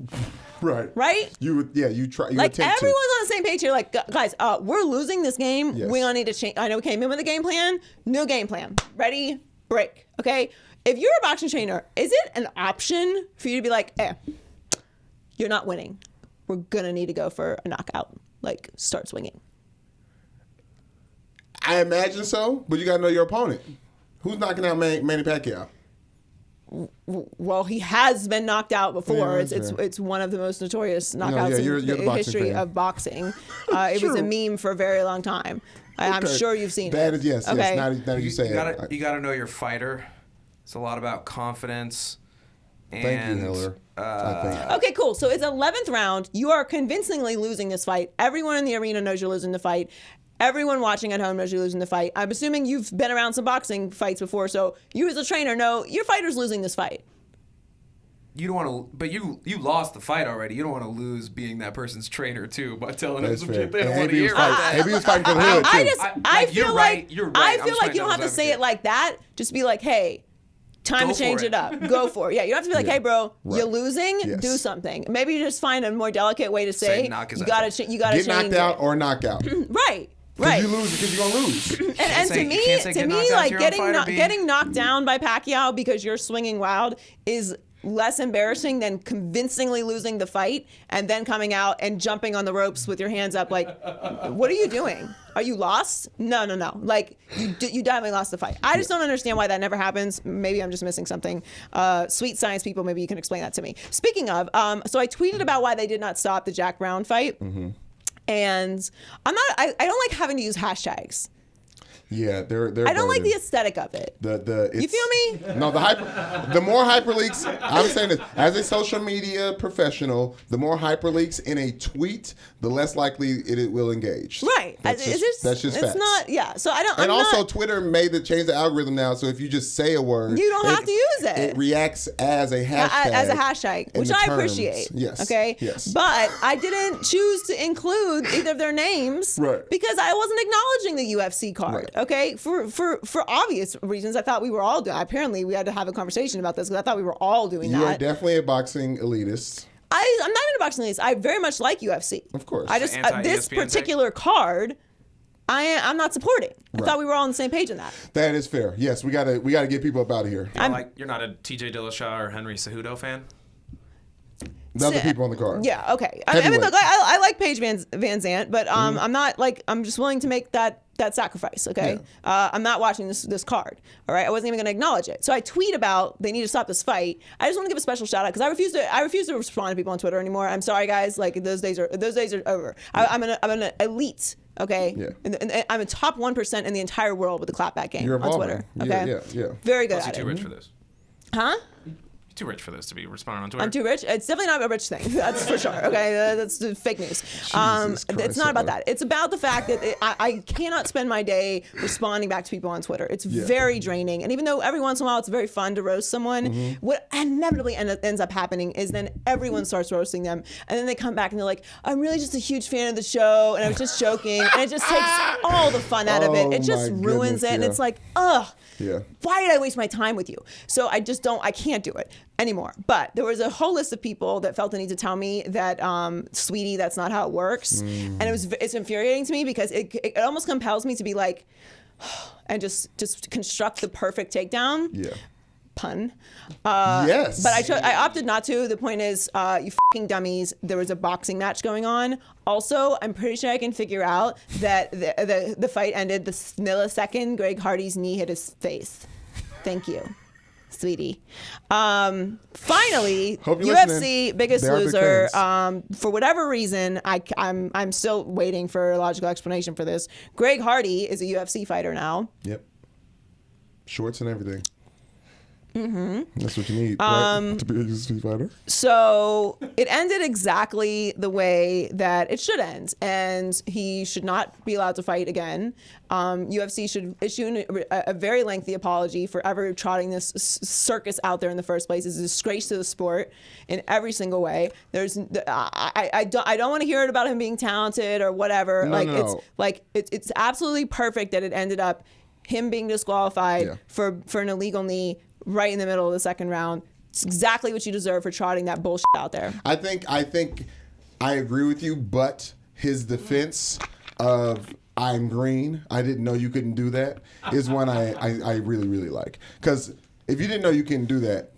Right. Right? You try. You like, attempt everyone's on the same page here. Like, guys, we're losing this game. Yes. We don't need to change. I know we came in with a game plan. New game plan. Ready? Break. Okay? If you're a boxing trainer, is it an option for you to be like, you're not winning. We're going to need to go for a knockout. Like, start swinging. I imagine so, but you got to know your opponent. Who's knocking out Manny Pacquiao? Well, he has been knocked out before. Yeah, it's one of the most notorious knockouts you're in the the history fan. of boxing. It was a meme for a very long time. I'm sure you've seen that it. Yes. Okay. Now that you say it. You gotta know your fighter. It's a lot about confidence. Thank you, Hiller. I think. Okay, cool. So it's 11th round. You are convincingly losing this fight. Everyone in the arena knows you're losing the fight. Everyone watching at home knows you're losing the fight. I'm assuming you've been around some boxing fights before, so you as a trainer know your fighter's losing this fight. You don't want to, but you lost the fight already. You don't want to lose being that person's trainer too by telling them some shit they don't want to hear. Maybe he was fighting for the hood too. I feel like you're right. I feel like you don't have to say it like that. Just be like, hey, time to change it up. Go for it. Yeah, you don't have to be like, hey, bro, you're losing. Yes. Do something. Maybe you just find a more delicate way to say knock his you gotta ass out. you gotta Get change knocked out it. or knock out. Right. Because you lose because you're gonna lose. And to me, like, getting knocked down by Pacquiao because you're swinging wild is less embarrassing than convincingly losing the fight and then coming out and jumping on the ropes with your hands up. Like, what are you doing? Are you lost? No. Like, you definitely lost the fight. I just don't understand why that never happens. Maybe I'm just missing something. Sweet science people, maybe you can explain that to me. Speaking of, so I tweeted about why they did not stop the Jack Brown fight. Mm-hmm. And I don't like having to use hashtags. Yeah, they're I don't like the aesthetic of it. You feel me? No, the more hyperlinks. I'm saying this as a social media professional. The more hyperlinks in a tweet, the less likely it will engage. Right. That's just facts. It's not. Yeah. So I don't. And also, Twitter changed the algorithm now. So if you just say a word, you don't have to use it. It reacts as a hashtag. As a hashtag, which I appreciate. Yes. Okay. Yes. But I didn't choose to include either of their names. Right. Because I wasn't acknowledging the UFC card. Right. Okay, for obvious reasons, I thought we were all doing. Apparently, we had to have a conversation about this because I thought we were all doing that. You are definitely a boxing elitist. I'm not into boxing elitist. I very much like UFC. Of course. I just this particular card, I'm not supporting. I thought we were all on the same page in that. That is fair. Yes, we gotta get people up out of here. You're not a TJ Dillashaw or Henry Cejudo fan? The other people on the card. Yeah. Okay. I mean, look, I like Paige Van Zandt, but I'm not like I'm just willing to make that sacrifice. Okay. Yeah. I'm not watching this card. All right. I wasn't even going to acknowledge it. So I tweet about they need to stop this fight. I just want to give a special shout out because I refuse to respond to people on Twitter anymore. I'm sorry, guys. Like those days are over. I'm an elite. Okay. Yeah. And I'm a top 1% in the entire world with the clapback game on Twitter. Okay. Yeah. Very good at it. it. Too rich for this. Huh? Too rich for this to be responding on Twitter. I'm too rich. It's definitely not a rich thing. That's for sure. Okay, that's fake news. It's not about that. It's about the fact that I cannot spend my day responding back to people on Twitter. It's very draining. And even though every once in a while it's very fun to roast someone, what inevitably ends up happening is then everyone starts roasting them, and then they come back and they're like, "I'm really just a huge fan of the show, and I was just joking," and it just takes all the fun out of it. It just ruins it, and it's like, ugh. Yeah. Why did I waste my time with you? So I can't do it. anymore. But there was a whole list of people that felt the need to tell me that, sweetie, that's not how it works. And it's infuriating to me because it almost compels me to be like, and just construct the perfect takedown. Yeah. Pun. Yes. But I opted not to. The point is, you fucking dummies, there was a boxing match going on. Also, I'm pretty sure I can figure out that the fight ended the millisecond Greg Hardy's knee hit his face. Thank you, sweetie. Finally, Hope you're UFC listening. Biggest They are big Loser. fans. For whatever reason, I'm still waiting for a logical explanation for this. Greg Hardy is a UFC fighter now. Yep. Shorts and everything. That's what you need, right? To be a UFC fighter. So it ended exactly the way that it should end, and he should not be allowed to fight again. UFC should issue a very lengthy apology for ever trotting this circus out there in the first place. It's a disgrace to the sport in every single way. I don't want to hear it about him being talented or whatever. No. It's absolutely perfect that it ended up him being disqualified for an illegal knee right in the middle of the second round. It's exactly what you deserve for trotting that bullshit out there. I think I agree with you, but his defense of "I'm green, I didn't know you couldn't do that" is one I really, really like. Because if you didn't know you couldn't do that,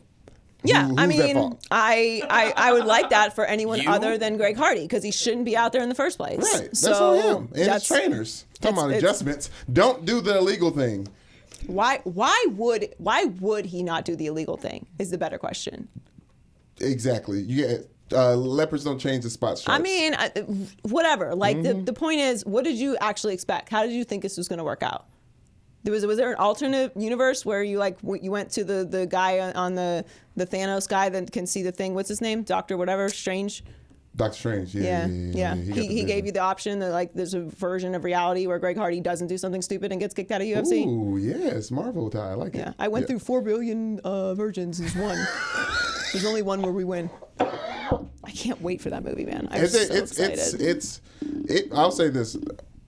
who's at fault? I would like that for anyone You? other than Greg Hardy, because he shouldn't be out there in the first place. Right. That's So on him and his trainers. Talking about adjustments. Don't do the illegal thing. Why would he not do the illegal thing is the better question. Exactly. Leopards don't change the spot shots. I mean, whatever. Like the point is, what did you actually expect? How did you think this was going to work out? Was there an alternate universe where you went to the guy on the Thanos guy that can see the thing? What's his name? Doctor whatever Strange. Doctor Strange, yeah. He gave you the option that there's a version of reality where Greg Hardy doesn't do something stupid and gets kicked out of UFC. Ooh, yes, Marvel tie. I like it. Yeah, I went through 4 billion versions. There's one. There's only one where we win. I can't wait for that movie, man. I'm so excited. I'll say this: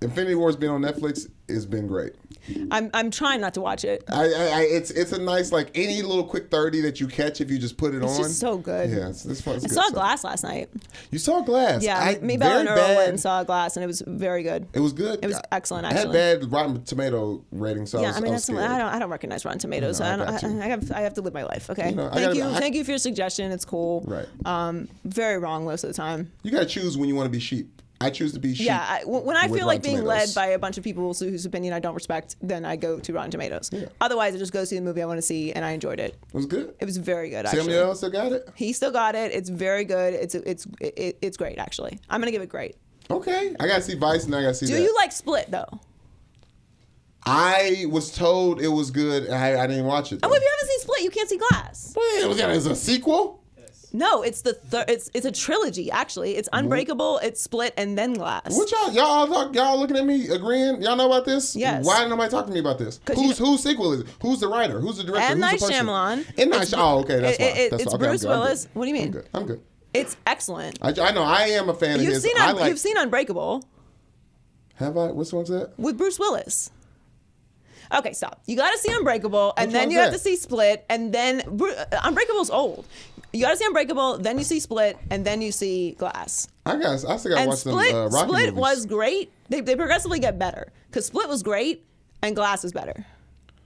Infinity War's been on Netflix. It's been great. I'm trying not to watch it. It's a nice any little quick 30 that you catch if you just put it on. It's just so good. Yeah, it's fun. It's I good saw stuff. Glass last night. You saw Glass? Yeah, me, Bella, and Earl went and saw Glass, and it was very good. It was good. It was excellent. Actually, I had bad Rotten Tomato rating, so I was scared. I don't recognize Rotten Tomatoes. No, I have to live my life. Okay. Thank Thank you for your suggestion. It's cool. Right. Very wrong most of the time. You gotta choose when you want to be sheep. I choose to be sheep. Yeah, when I feel like being Tomatoes. led by a bunch of people whose opinion I don't respect, then I go to Rotten Tomatoes. Yeah. Otherwise, I just go see the movie I want to see, and I enjoyed it. It was good. It was very good. Actually, Samuel L. still got it. He still got it. It's very good. It's great. Actually, I'm gonna give it great. Okay, I gotta see Vice, and I gotta see. Do you like Split though? I was told it was good. I didn't watch it. Though. Oh, if you haven't seen Split, you can't see Glass. Wait, it was a sequel? No, it's it's a trilogy actually. It's Unbreakable, it's Split, and then Glass. What y'all looking at me agreeing? Y'all know about this? Yes. Why didn't nobody talk to me about this? Whose sequel is it? Who's the writer? Who's the director? M. Who's Night the person? Shyamalan. M. Night Shyamalan. Oh, okay, that's why. It's okay, Bruce Willis. What do you mean? I'm good. It's excellent. I know. I am a fan of his. You've seen Unbreakable. Have I? Which one's that? With Bruce Willis. Okay, stop. You got to see Unbreakable, and Which then one's you have that? to see Split, and then Unbreakable's old. You got to see Unbreakable, then you see Split, and then you see Glass. I still got to And watch Split, some Rocky Split movies. was great. They progressively get better because Split was great, and Glass is better,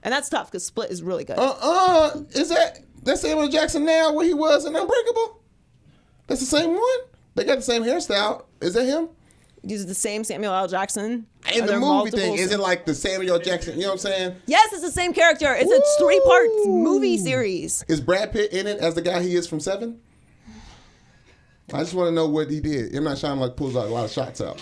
and that's tough because Split is really good. Is that's Samuel Jackson now where he was in Unbreakable? That's the same one. They got the same hairstyle. Is that him? Use the same Samuel L. Jackson. In Are the there movie thing, multiple- is it like the Samuel Jackson? You know what I'm saying? Yes, it's the same character. It's a 3-part movie series. Is Brad Pitt in it as the guy he is from Seven? I just want to know what he did. M. Night Shyamalan pulls out a lot of shots out.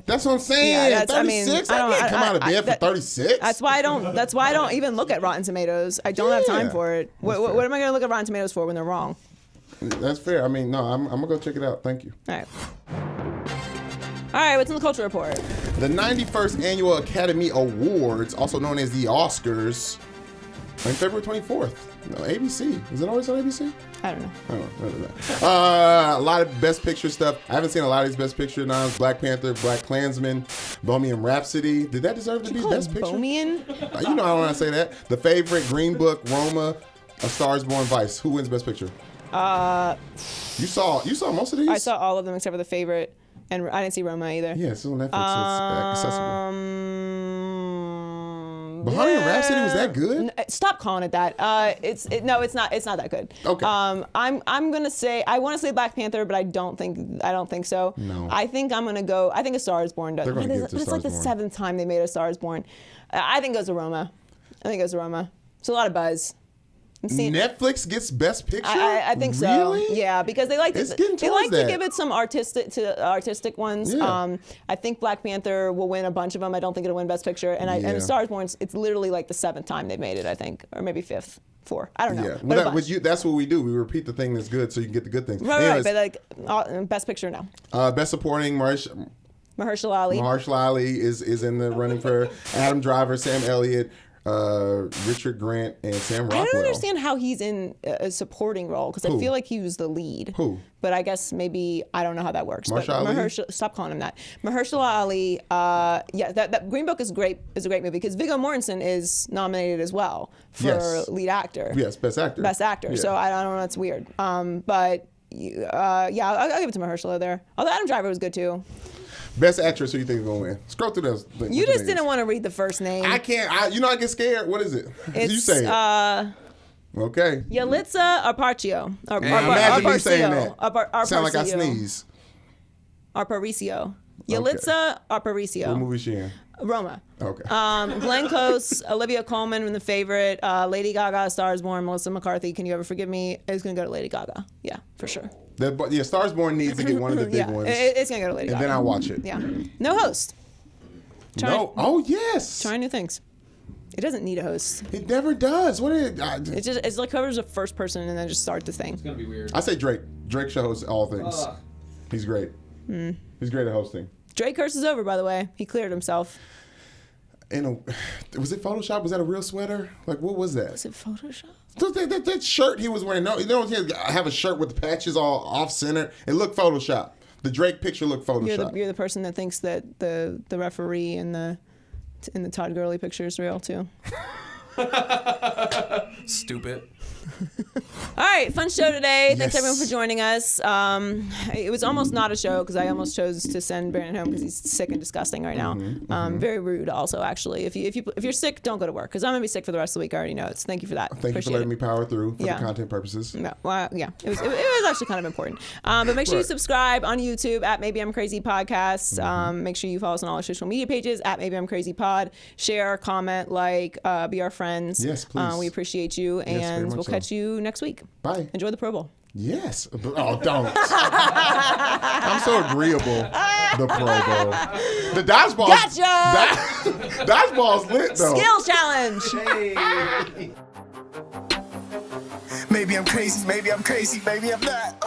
That's what I'm saying. Yeah, 36. I can't come out of bed for 36. That's why I don't even look at Rotten Tomatoes. I don't have time for it. What am I going to look at Rotten Tomatoes for when they're wrong? That's fair. I mean, no, I'm gonna go check it out. Thank you. All right, what's in the culture report? The 91st Annual Academy Awards, also known as the Oscars, on February 24th. No, ABC. Is it always on ABC? I don't know. I don't know. A lot of Best Picture stuff. I haven't seen a lot of these Best Picture noms. Black Panther, Black Klansman, Bohemian Rhapsody. Did that deserve to be Best Picture? Bohemian? You know I don't want to say that. The Favorite, Green Book, Roma, A Star Is Born, Vice. Who wins Best Picture? You saw most of these? I saw all of them except for The Favorite, and I didn't see Roma either. Yeah, it's on Netflix. It's accessible. Bohemian Rhapsody was that good? Stop calling it that. It's not that good. Okay. I'm gonna say I want to say Black Panther, but I don't think so. No. I think I'm gonna go. I think A Star Is Born does. They're gonna give it to It's Star like Is the Born. 7th time they made A Star Is Born. I think it goes to Roma. It's a lot of buzz. Netflix gets Best Picture? I think so. Really? Yeah, because they like It's getting to towards that. give it some artistic ones. Yeah. I think Black Panther will win a bunch of them. I don't think it'll win Best Picture. And Yeah. and Star Is Born, it's literally like the 7th time they've made it, I think, or maybe 5th. 4. I don't know. Yeah. But a bunch. That's what we do. We repeat the thing that's good so you can get the good things. Right, Anyways, but like Best Picture no. Best Supporting, Mahershala Ali. Mahershala Ali is in the running for Adam Driver, Sam Elliott, Richard Grant, and Sam Rockwell. I don't understand how he's in a supporting role because I Who? feel like he was the lead. Who? But I guess maybe I don't know how that works. Mahershala Ali? Stop calling him that. Mahershala Ali. That Green Book is great. Is a great movie because Viggo Mortensen is nominated as well for Yes. lead actor. Yes, Best Actor. Best actor. Yeah. So I don't know. That's weird. But I'll give it to Mahershala there. Although Adam Driver was good too. Best Actress, who you think is going to win? Scroll through those. You just didn't want to read the first name. I can't. I get scared. What is it? It's, you say it. Okay. Yalitza Aparicio. Imagine me saying that. Aparicio. Sound like I sneeze. Aparicio. Yalitza Aparicio. What movie is she in? Roma. Okay. Glenn Close, Olivia Colman in The Favorite, Lady Gaga, Star Is Born, Melissa McCarthy, Can You Ever Forgive Me? It's going to go to Lady Gaga. Yeah, for sure. Star Is Born needs to get one of the big Yeah, ones. it's going to go to Lady and Gaga. then I'll watch it. Yeah. No host. No. Oh, yes. Trying new things. It doesn't need a host. It never does. It's like whoever's the first person and then just start the thing. It's gonna be weird. I say Drake. Drake should host all things. He's great. He's great at hosting. Drake curse is over, by the way. He cleared himself. Was it Photoshop? Was that a real sweater? Like, what was that? Was it Photoshop? That shirt he was wearing. No, you don't have a shirt with the patches all off center. It looked Photoshop. The Drake picture looked Photoshop. You're the person that thinks that the referee in the Todd Gurley picture is real too. Stupid. All right, fun show today. Yes. Thanks everyone for joining us. It was almost not a show because I almost chose to send Brandon home because he's sick and disgusting right now. Very rude, also. Actually, if you're sick, don't go to work because I'm gonna be sick for the rest of the week. I already know it. So thank you for that. Thank you for Appreciate letting it. me power through for Yeah. the content purposes. No, well, yeah, it was actually kind of important. But make sure you Right. subscribe on YouTube at Maybe I'm Crazy Podcast. Make sure you follow us on all our social media pages at Maybe I'm Crazy Pod. Share, comment, like, be our friends. Yes, please. We appreciate you, very and much we'll so. catch you next week. Bye. Enjoy the Pro Bowl. Yes. Oh, don't. I'm so agreeable. The Pro Bowl. The dodgeball. Gotcha! Dodgeball's lit though. Skill challenge. Maybe I'm crazy, maybe I'm crazy, maybe I'm not.